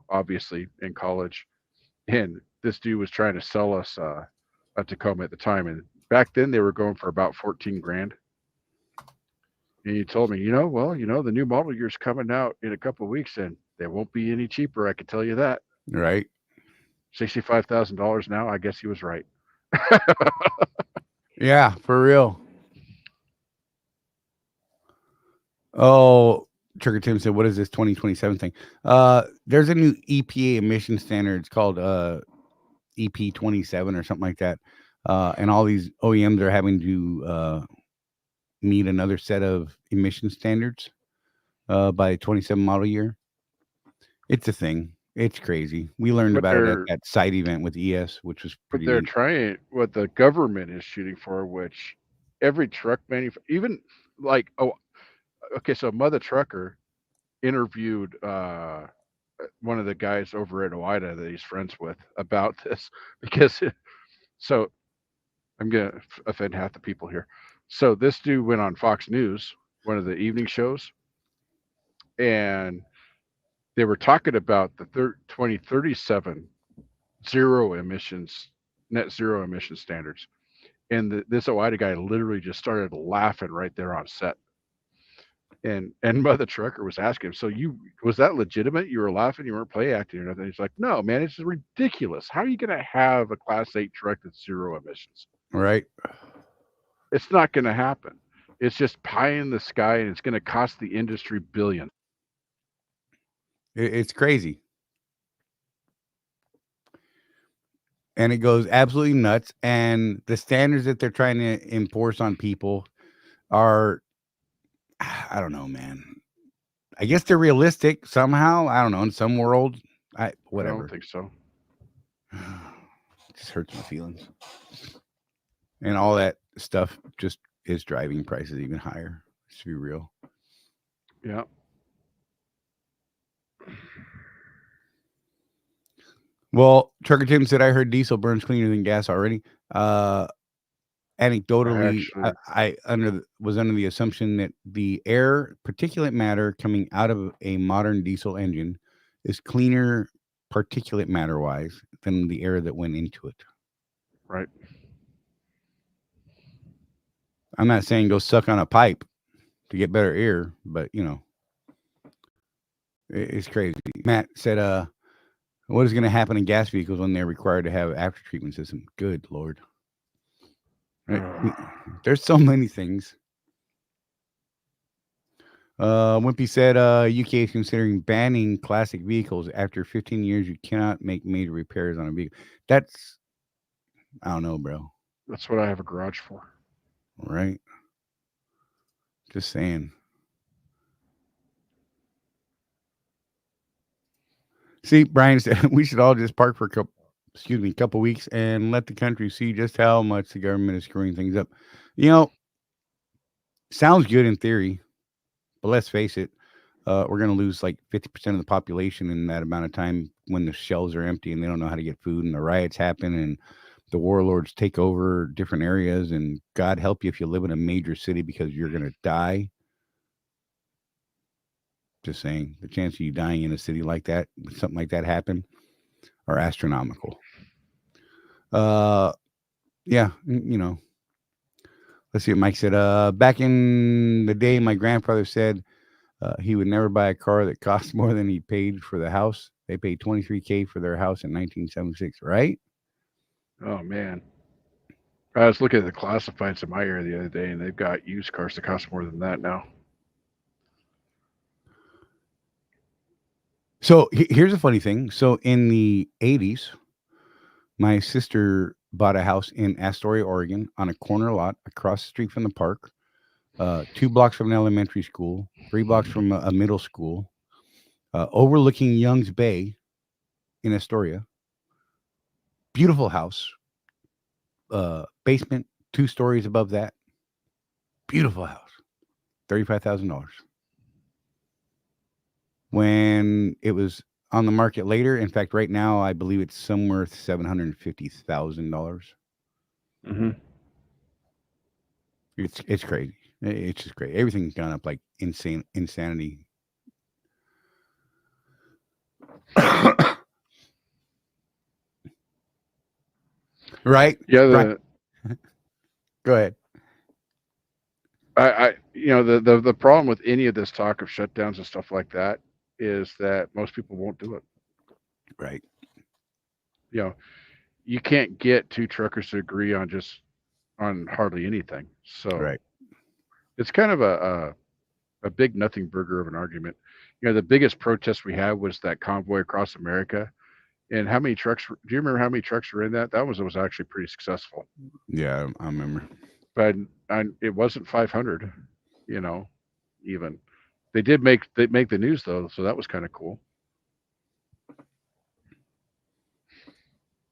obviously in college. And this dude was trying to sell us a Tacoma at the time. And back then they were going for about 14 grand. And he told me, the new model year's coming out in a couple of weeks and they won't be any cheaper. I can tell you that. Right. $65,000 now. I guess he was right. Yeah, for real. Oh, Trigger Tim said, what is this 2027 thing? There's a new EPA emission standard. It's called EP 27 or something like that. And all these OEMs are having to meet another set of emission standards by 27 model year. It's a thing. It's crazy. We learned about it at that site event with ES, which was pretty But they're neat. trying what the government is shooting for, which every truck manufacturer, even like, okay, so Mother Trucker interviewed one of the guys over at OIDA that he's friends with about this because so I'm gonna offend half the people here. So this dude went on Fox News, one of the evening shows, and they were talking about the 2037 net zero emission standards. And this OIDA guy literally just started laughing right there on set. And Mother Trucker was asking him, so was that legitimate? You were laughing, you weren't play acting or nothing. He's like, no, man, it's ridiculous. How are you going to have a Class 8 truck that's zero emissions? Right. It's not going to happen. It's just pie in the sky, and it's going to cost the industry billions. It's crazy. And it goes absolutely nuts. And the standards that they're trying to enforce on people are, I don't know, man. I guess they're realistic somehow. I don't know. In some world, whatever. I don't think so. It just hurts my feelings. And all that stuff just is driving prices even higher. Let's be real. Yeah. Well, Trucker Tim said, I heard diesel burns cleaner than gas already. Anecdotally, I was under the assumption that the air particulate matter coming out of a modern diesel engine is cleaner particulate matter wise than the air that went into it. Right. I'm not saying go suck on a pipe to get better air, but It's crazy. Matt said, what is going to happen in gas vehicles when they're required to have after treatment system? Good Lord. Right? There's so many things. Wimpy said, UK is considering banning classic vehicles. After 15 years, you cannot make major repairs on a vehicle. That's, I don't know, bro. That's what I have a garage for. Right? Just saying. See, Brian said we should all just park for a couple weeks and let the country see just how much the government is screwing things up. You know, sounds good in theory, but let's face it, we're going to lose like 50% of the population in that amount of time when the shelves are empty and they don't know how to get food and the riots happen and the warlords take over different areas. And God help you if you live in a major city because you're going to die. Just saying, the chance of you dying in a city like that, something like that happen, are astronomical. Yeah, you know. Let's see what Mike said. Back in the day, my grandfather said he would never buy a car that cost more than he paid for the house. They paid $23,000 for their house in 1976, right? Oh man, I was looking at the classifieds in my area the other day, and they've got used cars that cost more than that now. So here's a funny thing. So in the 80s, my sister bought a house in Astoria, Oregon, on a corner lot across the street from the park, 2 blocks from an elementary school, 3 blocks from a middle school, overlooking Young's Bay in Astoria. Beautiful house. Basement, 2 stories above that. Beautiful house. $35,000. When it was on the market later, in fact, right now, I believe it's somewhere $750,000. Mm-hmm. It's crazy. It's just great. Everything's gone up like insanity. Right? Yeah. Right. Go ahead. The problem with any of this talk of shutdowns and stuff like that is that most people won't do it. Right. You know, you can't get 2 truckers to agree on hardly anything. So Right. it's kind of a big nothing burger of an argument. You know, the biggest protest we had was that convoy across America. And how many trucks? Do you remember how many trucks were in that? That was actually pretty successful. Yeah, I remember. But it wasn't 500. You know, even they did make the news though, so that was kind of cool.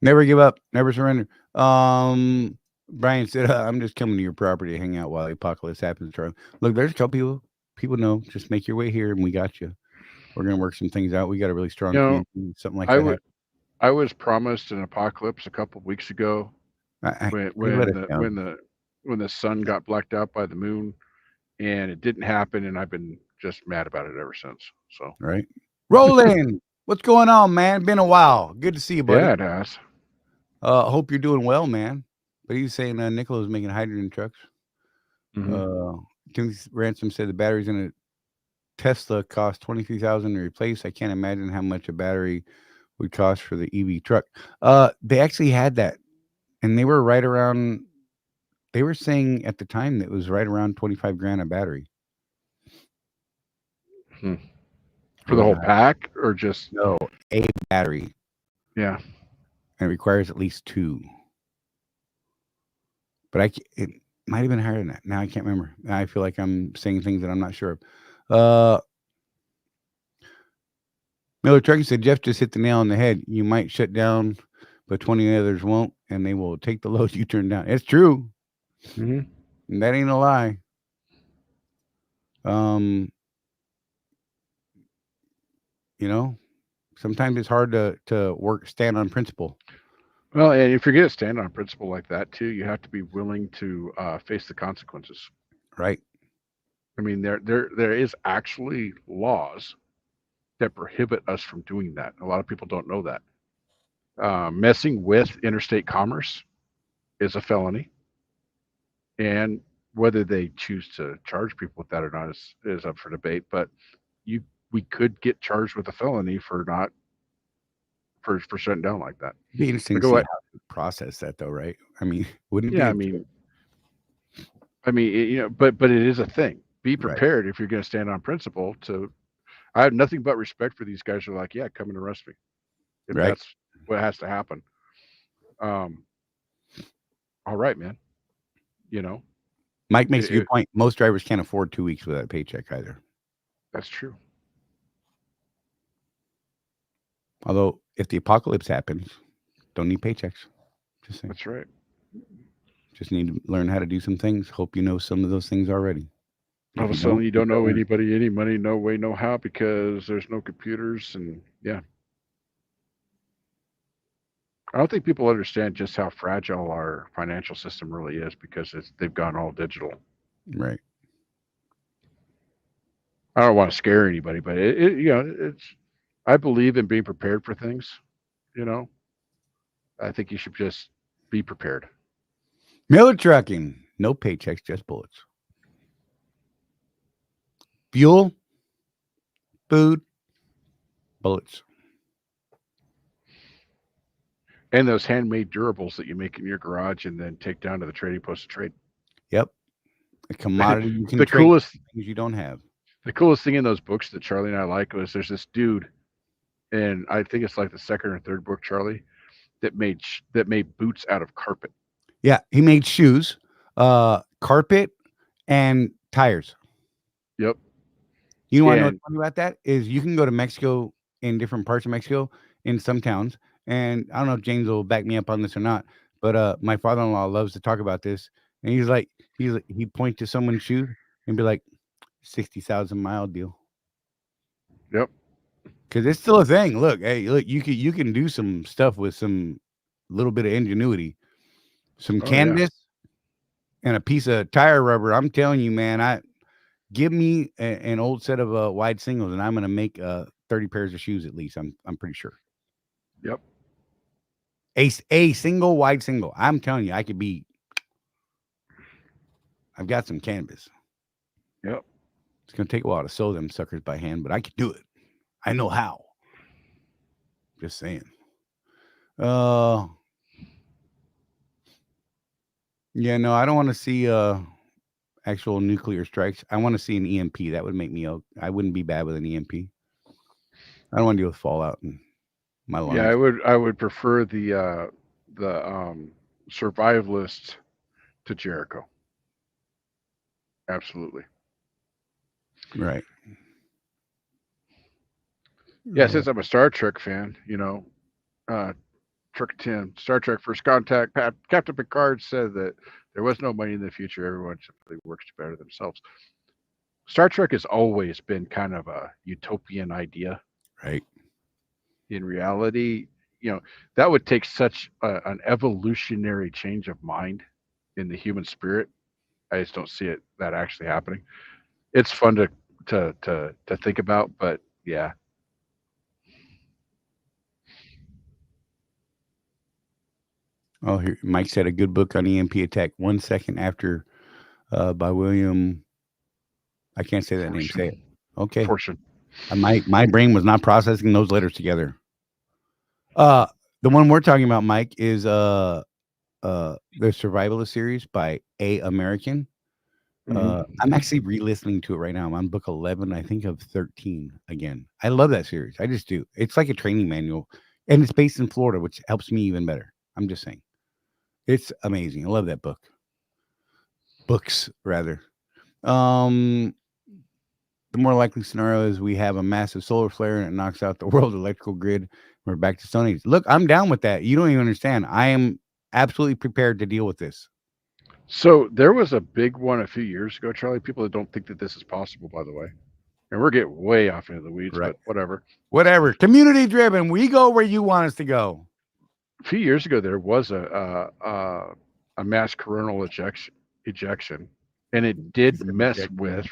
Never give up. Never surrender. Brian said, "I'm just coming to your property to hang out while the apocalypse happens." Charlie, look, there's a couple people. People know. Just make your way here, and we got you. We're gonna work some things out. We got a really strong community. Something like that. I was promised an apocalypse a couple of weeks ago when the sun got blacked out by the moon, and it didn't happen, and I've been just mad about it ever since. So right, Roland, what's going on, man? Been a while. Good to see you, buddy. Yeah, it has. Hope you're doing well, man. But he's saying Nicola's making hydrogen trucks. Mm-hmm. Timothy Ransom said the batteries in a Tesla cost $23,000 to replace. I can't imagine how much a battery would cost for the EV truck. They actually had that, and they were right around. They were saying at the time that it was right around $25,000 a battery. For the whole pack, or just no, a battery? Yeah, and it requires at least 2. But it might have been higher than that. Now I can't remember. I feel like I'm saying things that I'm not sure of. Miller Trucking said, Jeff just hit the nail on the head. You might shut down, but 20 others won't, and they will take the load you turn down. It's true. Mm-hmm. And that ain't a lie. You know, sometimes it's hard to stand on principle. Well, and if you're going to stand on a principle like that too, you have to be willing to face the consequences. Right. I mean, there is actually laws that prohibit us from doing that. A lot of people don't know that. Messing with interstate commerce is a felony, and whether they choose to charge people with that or not is up for debate. But we could get charged with a felony for not for shutting down like that. Be interesting to Go see how ahead. to process that, though, right? I mean, wouldn't it Yeah, be? but it is a thing. Be Right. prepared if you're going to stand on principle. I have nothing but respect for these guys who are like, yeah, come and arrest me if Right. that's what has to happen. All right, man. Mike makes a good point. Most drivers can't afford 2 weeks without a paycheck either. That's true. Although, if the apocalypse happens, don't need paychecks. Just saying. That's right. Just need to learn how to do some things. Hope you know some of those things already. All of a sudden, you don't know anybody, any money, no way, no how, because there's no computers, and yeah. I don't think people understand just how fragile our financial system really is because they've gone all digital. Right. I don't want to scare anybody, but I believe in being prepared for things. I think you should just be prepared. Miller Trucking, no paychecks, just bullets. Fuel, food, bullets. And those handmade durables that you make in your garage and then take down to the trading post to trade. Yep. A commodity you can The trade coolest things you don't have. The coolest thing in those books that Charlie and I like was there's this dude, and I think it's like the second or third book, Charlie, that made boots out of carpet. Yeah, he made shoes, carpet, and tires. Yep. You know what I know what's funny about that is you can go to Mexico, in different parts of Mexico, in some towns, and I don't know if James will back me up on this or not, but my father-in-law loves to talk about this, and he'd point to someone's shoe and be like, 60,000 mile deal. Yep. Because it's still a thing. Look, you can do some stuff with some little bit of ingenuity, some canvas, and a piece of tire rubber. I'm telling you, man, give me an old set of wide singles, and I'm going to make 30 pairs of shoes at least. I'm pretty sure. Yep. A single wide single. I'm telling you, I've got some canvas. Yep. It's going to take a while to sew them suckers by hand, but I can do it. I know how. Just saying. Yeah, no, I don't want to see actual nuclear strikes. I want to see an EMP. That would make me I wouldn't be bad with an EMP. I don't want to deal with fallout in my lungs. Yeah, I would prefer the survivalist to Jericho. Absolutely. Right. Yeah, since I'm a Star Trek fan, Trek 10, Star Trek First Contact, Captain Picard said that there was no money in the future. Everyone simply works to better themselves. Star Trek has always been kind of a utopian idea. Right. In reality, that would take such an evolutionary change of mind in the human spirit. I just don't see that actually happening. It's fun to think about, but yeah. Oh, here Mike said a good book on EMP attack. 1 second after, by William. I can't say that name. Say it. Okay. Fortune. My brain was not processing those letters together. The one we're talking about, Mike, is the Survivalist series by A. American. I'm actually re-listening to it right now. I'm on book 11, I think, of 13 again. I love that series. I just do. It's like a training manual, and it's based in Florida, which helps me even better. I'm just saying. It's amazing. I love that book. Books, rather. The more likely scenario is we have a massive solar flare and it knocks out the world electrical grid. We're back to Stone Age. Look, I'm down with that. You don't even understand. I am absolutely prepared to deal with this. So there was a big one a few years ago, Charlie. People that don't think that this is possible, by the way. And we're getting way off into the weeds, right. But whatever. Whatever. Community driven. We go where you want us to go. A few years ago, there was a mass coronal ejection, and it did mess with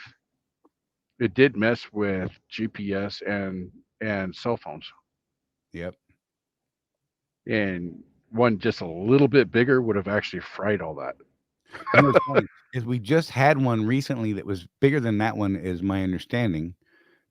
GPS and cell phones. Yep. And one just a little bit bigger would have actually fried all that. You know what's funny is we just had one recently that was bigger than that one, is my understanding.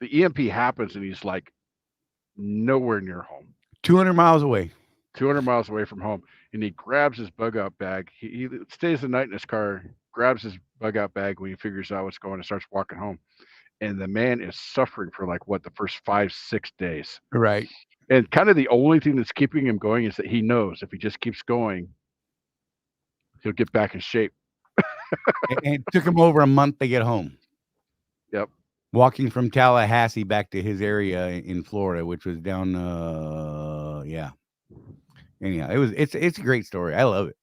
The EMP happens, and he's like nowhere near home, 200 miles away. 200 miles away from home, and he grabs his bug out bag. He stays the night in his car, grabs his bug out bag when he figures out what's going on, and starts walking home. And the man is suffering for like what, the first 5-6 days. Right. And kind of the only thing that's keeping him going is that he knows if he just keeps going, he'll get back in shape. And it took him over a month to get home. Yep. Walking from Tallahassee back to his area in Florida, which was down yeah. Anyhow, it's a great story. I love it.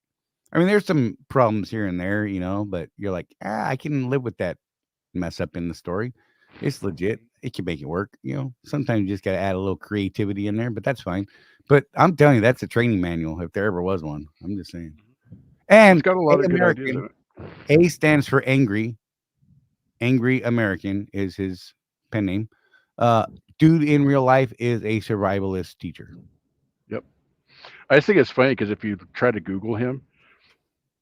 I mean, there's some problems here and there, but you're like, I can live with that mess up in the story. It's legit. It can make it work. Sometimes you just got to add a little creativity in there, but that's fine. But I'm telling you, that's a training manual if there ever was one. I'm just saying. And It's got a lot of good ideas in it. A stands for angry. Angry American is his pen name. Dude in real life is a survivalist teacher. Yep. I just think it's funny because if you try to Google him,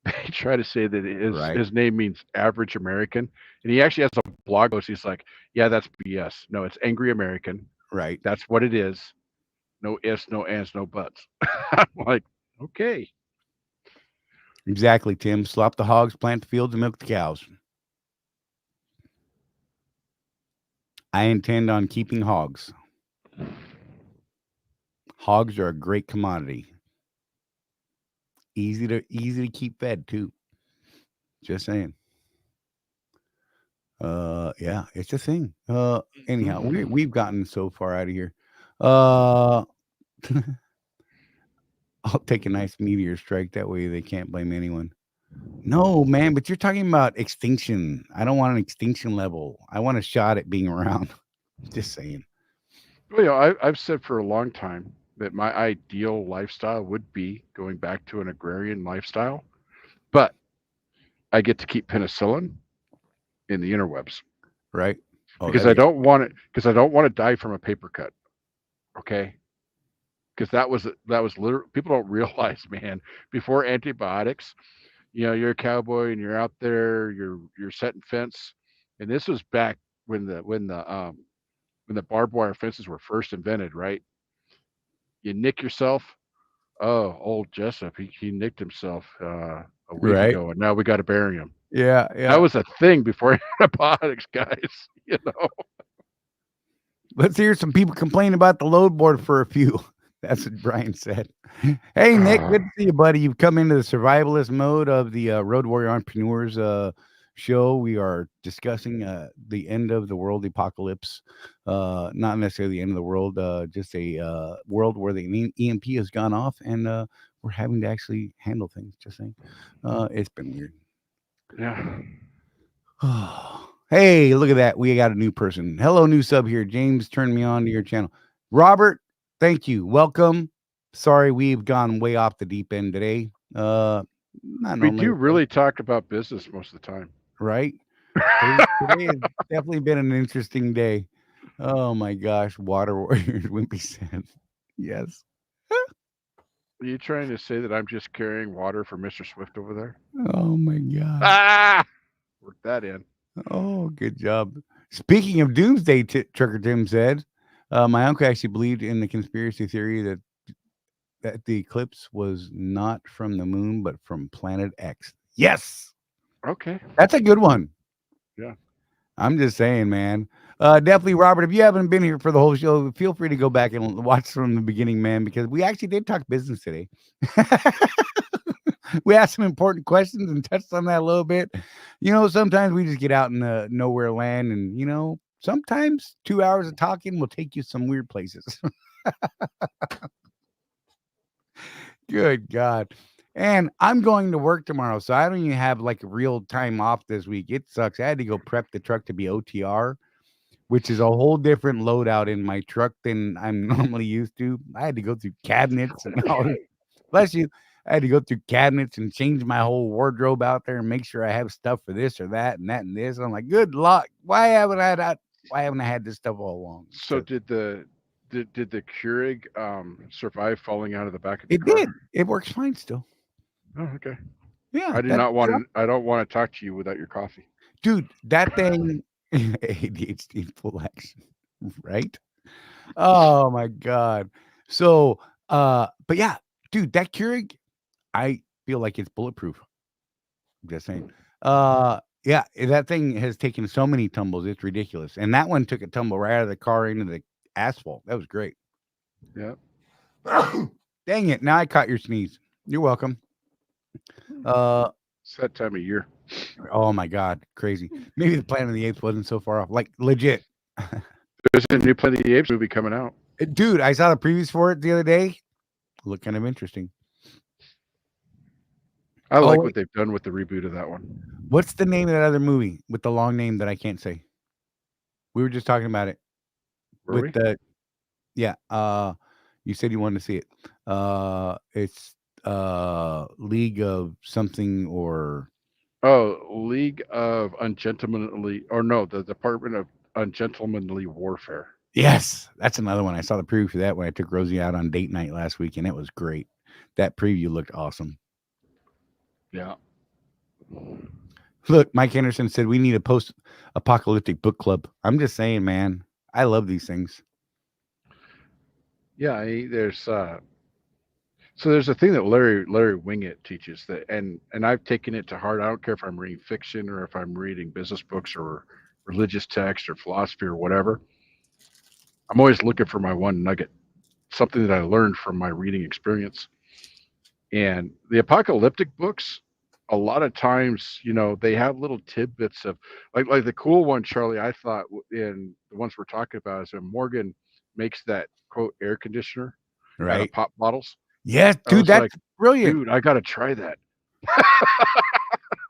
they try to say that his name means average American, and he actually has a blog post. He's like, yeah, that's BS. No, it's Angry American. Right. That's what it is. No ifs, no ands, no buts. I'm like, okay. Exactly, Tim. Slop the hogs, plant the fields, and milk the cows. I intend on keeping hogs. Hogs are a great commodity. Easy to keep fed too. Just saying. Yeah, it's a thing. Anyhow, we've gotten so far out of here. I'll take a nice meteor strike. That way they can't blame anyone. No, man, but you're talking about extinction. I don't want an extinction level. I want a shot at being around. Just saying. Well, I've said for a long time that my ideal lifestyle would be going back to an agrarian lifestyle, but I get to keep penicillin in the interwebs, right? Because I don't want it. Because I don't want to die from a paper cut. Okay. Because that was literally, people don't realize, man. Before antibiotics, you're a cowboy and you're out there, you're setting fence, and this was back when the barbed wire fences were first invented, right? You nick yourself. Oh, old Jessup, he nicked himself a week ago, and now we got to bury him. Yeah. That was a thing before antibiotics, guys. Let's hear some people complain about the load board for a few. That's what Brian said. Hey, Nick, good to see you, buddy. You've come into the survivalist mode of the Road Warrior Entrepreneurs show. We are discussing the end of the world apocalypse. Not necessarily the end of the world, just a world where the EMP has gone off and we're having to actually handle things. Just saying. It's been weird. Yeah. Hey, look at that. We got a new person. Hello, new sub here. James turned me on to your channel. Robert, thank you. Welcome. Sorry, we've gone way off the deep end today. We do really talk about business most of the time. Right? Today has definitely been an interesting day. Oh my gosh. Water Warriors, Wimpy said. Yes. Are you trying to say that I'm just carrying water for Mr. Swift over there? Oh my God. Work that in. Oh, good job. Speaking of doomsday, Trucker Tim said, my uncle actually believed in the conspiracy theory that the eclipse was not from the moon, but from planet X. Yes. Okay. That's a good one. Yeah. I'm just saying, man. Definitely, Robert, if you haven't been here for the whole show, feel free to go back and watch from the beginning, man, because we actually did talk business today. We asked some important questions and touched on that a little bit. Sometimes we just get out in the nowhere land and, sometimes 2 hours of talking will take you some weird places. Good God. And I'm going to work tomorrow, so I don't even have like a real time off this week. It sucks. I had to go prep the truck to be OTR, which is a whole different loadout in my truck than I'm normally used to. I had to go through cabinets and all this. Bless you. I had to go through cabinets and change my whole wardrobe out there and make sure I have stuff for this or that and that and this. And I'm like, good luck. Why haven't I had this stuff all along? So did the Keurig survive falling out of the back of the car? It did. It works fine still. Oh, okay. Yeah. I don't want to talk to you without your coffee. Dude, that thing ADHD full action. Right? Oh my God. So, but yeah, dude, that Keurig, I feel like it's bulletproof. Just saying. Yeah, that thing has taken so many tumbles, it's ridiculous. And that one took a tumble right out of the car into the asphalt. That was great. Yeah. Dang it. Now I caught your sneeze. You're welcome. It's that time of year. Oh my God, crazy. Maybe the Planet of the Apes wasn't so far off. Like legit. There's a new Planet of the Apes movie coming out. Dude, I saw the previews for it the other day. Looked kind of interesting. I like wait. what they've done with the reboot of that one. What's the name of that other movie with the long name that I can't say? We were just talking about it. Were with we? the yeah, you said you wanted to see it. It's League of something or Oh, League of Ungentlemanly, or no, the Department of Ungentlemanly Warfare. yes, that's another one. I saw the preview for that when I took Rosie out on date night last week, and it was great. That preview looked awesome. Yeah. Look, Mike Anderson said we need a post-apocalyptic book club. I'm just saying, man. I love these things. Yeah, there's so there's a thing that Larry Wingett teaches that, and I've taken it to heart. I don't care if I'm reading fiction or if I'm reading business books or religious text or philosophy or whatever. I'm always looking for my one nugget, something that I learned from my reading experience. And the apocalyptic books, a lot of times, they have little tidbits of like the cool one, Charlie. I thought in the ones we're talking about is when Morgan makes that quote air conditioner out of Right? pop bottles. Yes, I dude, was that's like, brilliant. dude, I gotta try that.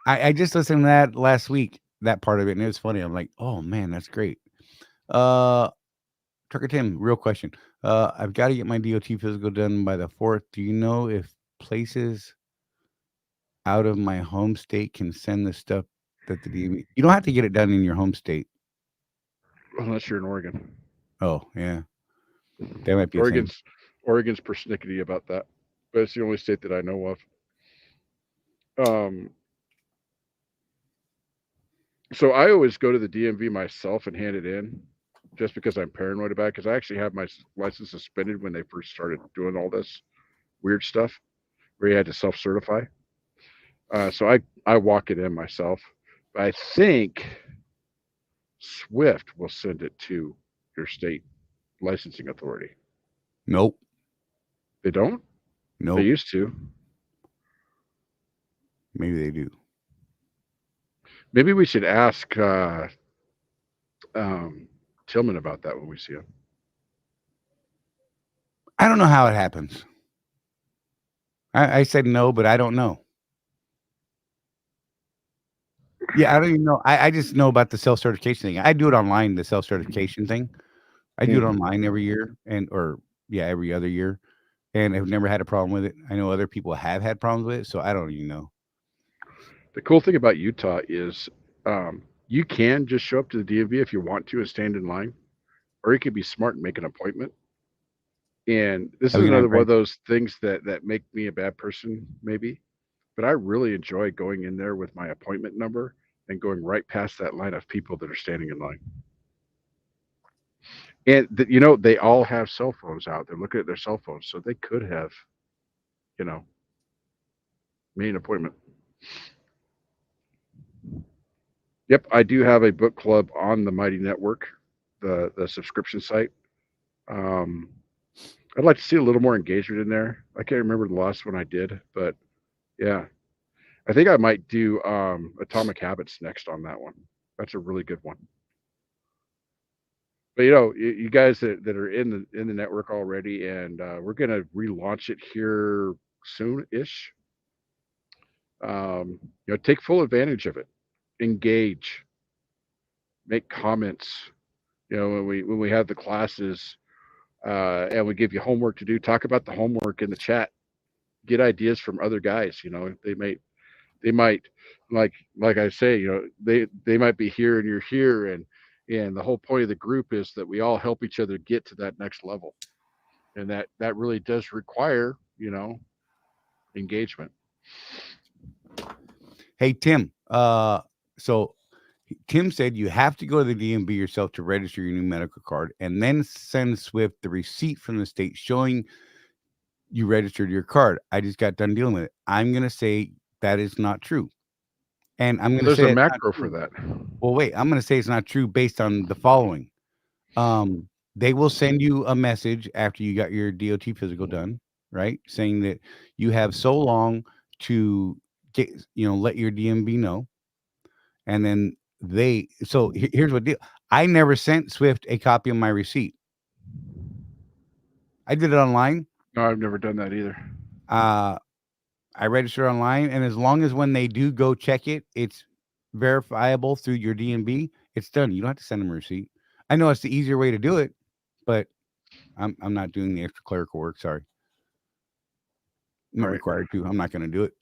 I just listened to that last week, that part of it, and it was funny. I'm like, oh man, that's great. Trucker Tim, real question. I've got to get my DOT physical done by the 4th. Do you know if places out of my home state can send the stuff that the DMV? You don't have to get it done in your home state. Unless you're in Oregon. Oh, yeah. That might be a thing. Oregon's persnickety about that, but it's the only state that I know of. So I always go to the DMV myself and hand it in, just because I'm paranoid about it. Because I actually have my license suspended when they first started doing all this weird stuff, where you had to self-certify. So I walk it in myself. But I think Swift will send it to your state licensing authority. Nope. They don't? Nope. They used to. Maybe they do. Maybe we should ask Tillman about that when we see him. I don't know how it happens. I said no, but I don't know. Yeah, I don't even know. I just know about the self-certification thing. I do it online, the self-certification thing. I do it online every year every other year. And I've never had a problem with it. I know other people have had problems with it, so I don't even know. The cool thing about Utah is you can just show up to the DMV if you want to and stand in line, or you can be smart and make an appointment. And this is another one of those things that make me a bad person, maybe. But I really enjoy going in there with my appointment number and going right past that line of people that are standing in line. And they all have cell phones out. They're looking at their cell phones, so they could have, made an appointment. Yep, I do have a book club on the Mighty Network, the subscription site. I'd like to see a little more engagement in there. I can't remember the last one I did, but yeah, I think I might do Atomic Habits next on that one. That's a really good one. But you guys that are in the network already, and we're gonna relaunch it here soon-ish. Take full advantage of it. Engage. Make comments. When we have the classes, and we give you homework to do, talk about the homework in the chat. Get ideas from other guys. They might like I say, they might be here and you're here, and the whole point of the group is that we all help each other get to that next level, and that really does require engagement. Hey Tim, so Tim said you have to go to the DMV yourself to register your new medical card and then send Swift the receipt from the state showing you registered your card. I just got done dealing with it. I'm going to say that is not true. And I'm going to There's say a it's not macro for true. that. Well, wait, I'm going to say it's not true based on the following. They will send you a message after you got your DOT physical done, right? Saying that you have so long to get, let your DMV know. And then here's what deal. I never sent Swift a copy of my receipt. I did it online. No, I've never done that either. I registered online, and as long as when they do go check it, it's verifiable through your DMV, it's done. You don't have to send them a receipt. I know it's the easier way to do it, but I'm not doing the extra clerical work. Sorry. I'm not required to. I'm not going to do it.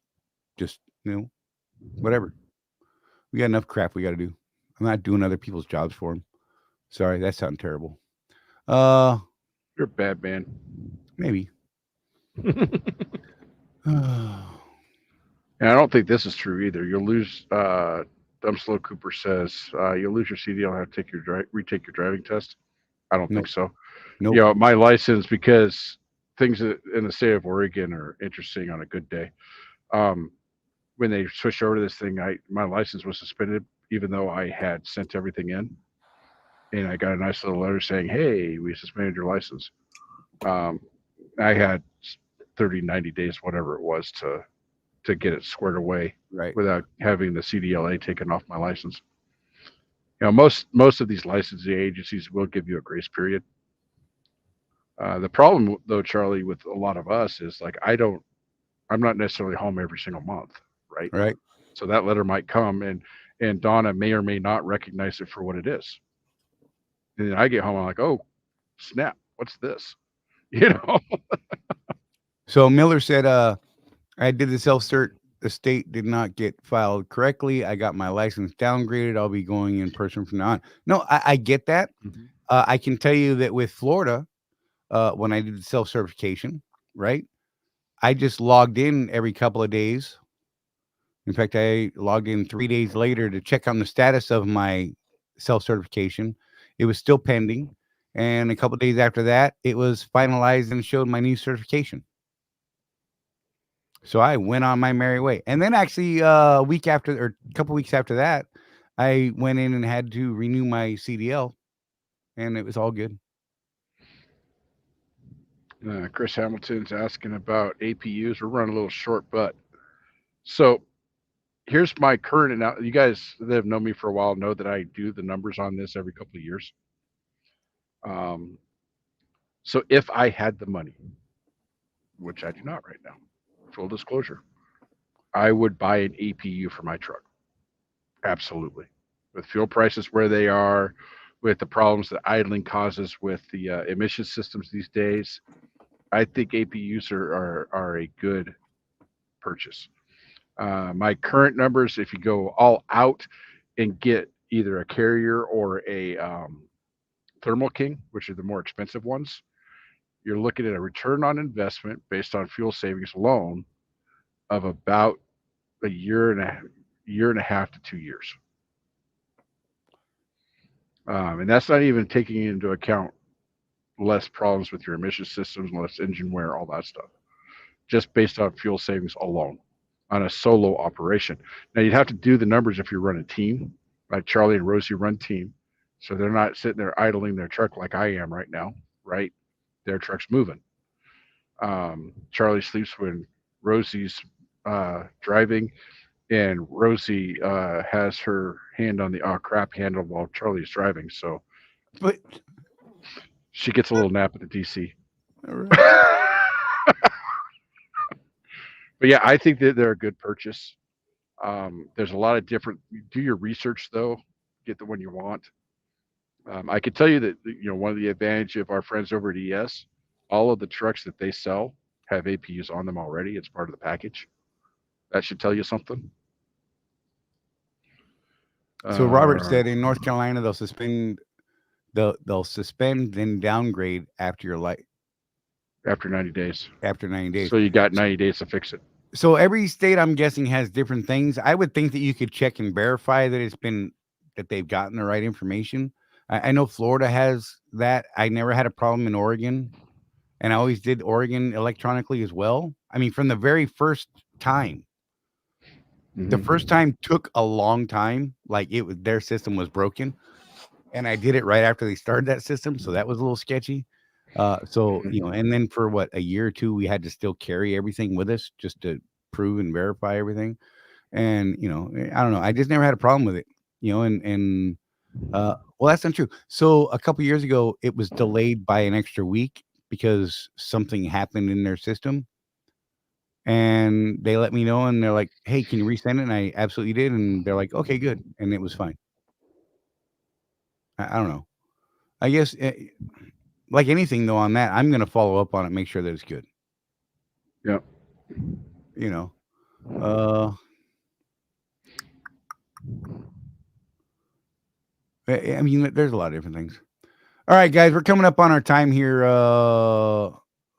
Just, whatever. We got enough crap we got to do. I'm not doing other people's jobs for them. Sorry, that sounds terrible. You're a bad man. Maybe. And I don't think this is true either. You'll lose. Dumb Slow Cooper says you'll lose your CDL and have to retake your driving test. I don't think so. Nope. My license, because things in the state of Oregon are interesting on a good day. When they switched over to this thing, my license was suspended, even though I had sent everything in, and I got a nice little letter saying, "Hey, we suspended your license." I had 30, 90 days, whatever it was, to get it squared away, right, without having the CDLA taken off my license. Most of these licensing agencies will give you a grace period. The problem, though, Charlie, with a lot of us is like I'm not necessarily home every single month, right? Right. So that letter might come, and Donna may or may not recognize it for what it is. And then I get home, I'm like, oh, snap, what's this? So Miller said, I did the self-cert. The state did not get filed correctly. I got my license downgraded. I'll be going in person from now on. No, I get that. Mm-hmm. I can tell you that with Florida, when I did the self-certification, right, I just logged in every couple of days. In fact, I logged in 3 days later to check on the status of my self-certification. It was still pending. And a couple of days after that, it was finalized and showed my new certification. So I went on my merry way. And then actually a couple weeks after that, I went in and had to renew my CDL, and it was all good. Chris Hamilton's asking about APUs. We're running a little short, but so here's my current analysis. You guys that have known me for a while know that I do the numbers on this every couple of years. So if I had the money, which I do not right now, full disclosure, I would buy an APU for my truck. Absolutely. With fuel prices where they are, with the problems that idling causes with the emission systems these days, I think APUs are a good purchase. My current numbers, if you go all out and get either a Carrier or a Thermal King, which are the more expensive ones, you're looking at a return on investment based on fuel savings alone of about a year and a half to 2 years. And that's not even taking into account less problems with your emission systems, less engine wear, all that stuff, just based on fuel savings alone on a solo operation. Now, you'd have to do the numbers if you run a team, like Charlie and Rosie run team. So they're not sitting there idling their truck like I am right now, right? Their truck's moving. Charlie sleeps when Rosie's driving, and Rosie has her hand on the crap handle while Charlie's driving. So But she gets a little nap at the DC. But yeah, I think that they're a good purchase. There's a lot of different. Do your research though. Get the one you want. I can tell you that one of the advantages of our friends over at ES, all of the trucks that they sell have APUs on them already. It's part of the package. That should tell you something. So Robert said in North Carolina they'll suspend then downgrade after your light. After 90 days. After 90 days. So you got 90 days to fix it. So every state, I'm guessing, has different things. I would think that you could check and verify that it's been that they've gotten the right information. I know Florida has that. I never had a problem in Oregon, and I always did Oregon electronically as well. I mean, from the very first time. The first time took a long time. Like their system was broken, and I did it right after they started that system, so that was a little sketchy. So and then for a year or two, we had to still carry everything with us just to prove and verify everything. And I don't know, I just never had a problem with it. Well, that's not true. So a couple years ago, it was delayed by an extra week because something happened in their system. And they let me know, and they're like, "Hey, can you resend it?" And I absolutely did, and they're like, "Okay, good," and it was fine. I don't know. I guess, like anything though, on that, I'm gonna follow up on it, make sure that it's good. Yeah. I mean, there's a lot of different things. All right, guys, we're coming up on our time here.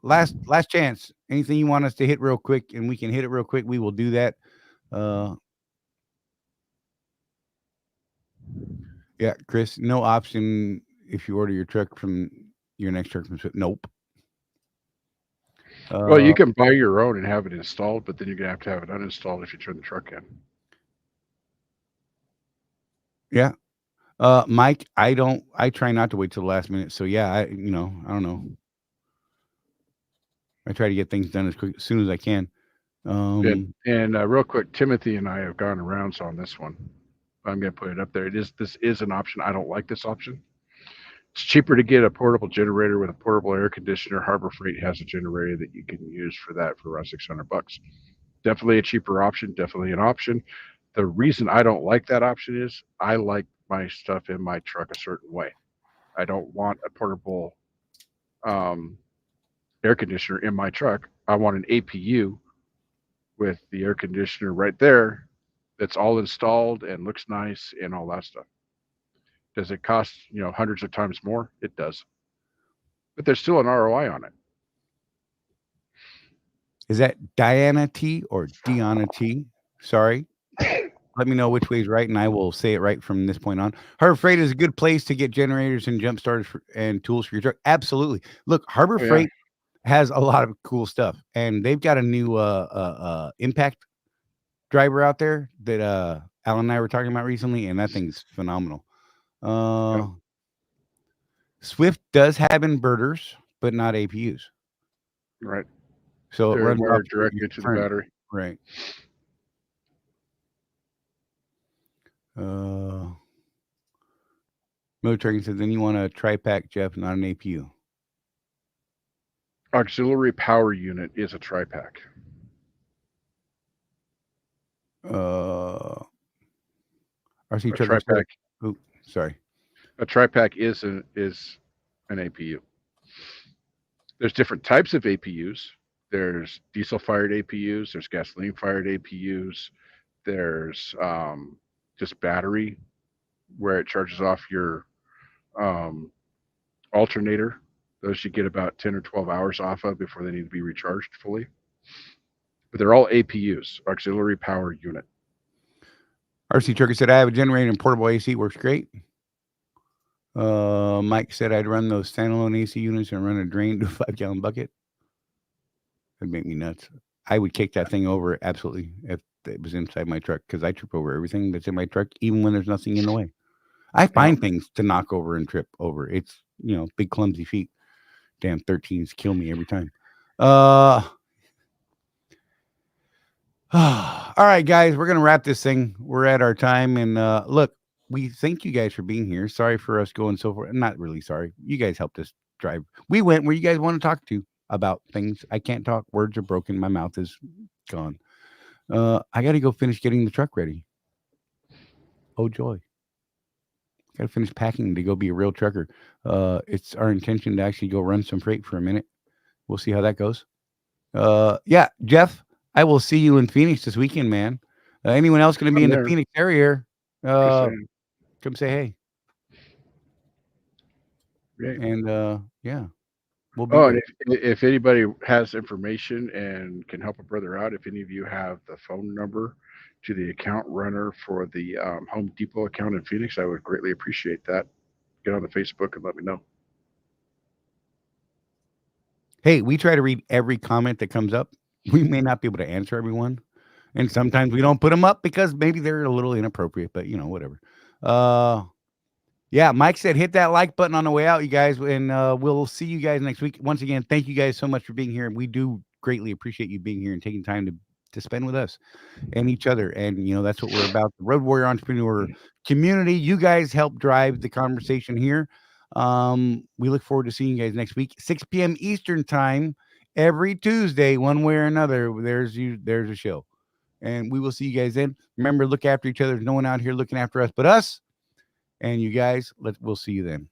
Last chance. Anything you want us to hit real quick, and we can hit it real quick, we will do that. Yeah, Chris, no option if you order your truck from your next truck from nope. Well, you can buy your own and have it installed, but then you're gonna have to have it uninstalled if you turn the truck in. Yeah. Mike, I try not to wait till the last minute. So yeah, I don't know. I try to get things done as soon as I can. Good. And real quick, Timothy and I have gone around on this one. I'm going to put it up there. This is an option. I don't like this option. It's cheaper to get a portable generator with a portable air conditioner. Harbor Freight has a generator that you can use for that for around $600. Definitely a cheaper option. Definitely an option. The reason I don't like that option is I like my stuff in my truck a certain way. I don't want a portable air conditioner in my truck. I want an APU with the air conditioner right there that's all installed and looks nice and all that stuff. Does it cost hundreds of times more? It does, but there's still an ROI on it. Is that Diana T or Deanna T? Sorry. Let me know which way is right, and I will say it right from this point on. Harbor Freight is a good place to get generators and jump starters and tools for your truck. Absolutely. Look, Harbor Freight has a lot of cool stuff, and they've got a new impact driver out there that Alan and I were talking about recently, and that thing's phenomenal. Swift does have inverters, but not APUs. Right. So it runs off directly to the battery. Right. Military says, then you want a tri-pack, Jeff, not an APU. Auxiliary power unit is a tri-pack. RC tri-pack. Oh, sorry. A tri-pack is an APU. There's different types of APUs. There's diesel-fired APUs. There's gasoline-fired APUs. There's just battery, where it charges off your alternator. Those you get about 10 or 12 hours off of before they need to be recharged fully. But they're all APUs, auxiliary power unit. RC Trucker said, I have a generator and portable AC. Works great. Mike said, I'd run those standalone AC units and run a drain to a 5-gallon bucket. That'd make me nuts. I would kick that thing over, absolutely, if it was inside my truck, because I trip over everything that's in my truck, even when there's nothing in the way. I find things to knock over and trip over. It's, big clumsy feet. Damn 13s kill me every time. All right, guys, we're going to wrap this thing. We're at our time. And look, we thank you guys for being here. Sorry for us going so far. Not really sorry. You guys helped us drive. We went where you guys want to talk to about things. I can't talk. Words are broken. My mouth is gone. I got to go finish getting the truck ready. Oh, joy. Got to finish packing to go be a real trucker. It's our intention to actually go run some freight for a minute. We'll see how that goes. Yeah, Jeff, I will see you in Phoenix this weekend, man. Anyone else going to be in the Phoenix area? Come say hey. Great. And yeah. We'll be Oh, there. and if anybody has information and can help a brother out, if any of you have the phone number to the account runner for the Home Depot account in Phoenix, I would greatly appreciate that. Get on the Facebook and let me know. Hey, we try to read every comment that comes up. We may not be able to answer everyone, and sometimes we don't put them up because maybe they're a little inappropriate, but whatever. Yeah, Mike said hit that like button on the way out, you guys, and we'll see you guys next week. Once again, thank you guys so much for being here. We do greatly appreciate you being here and taking time to spend with us and each other. And that's what we're about. The Road Warrior Entrepreneur community. You guys help drive the conversation here. We look forward to seeing you guys next week, 6 p.m. Eastern time, every Tuesday, one way or another. There's a show. And we will see you guys then. Remember, look after each other. There's no one out here looking after us but us. And you guys, we'll see you then.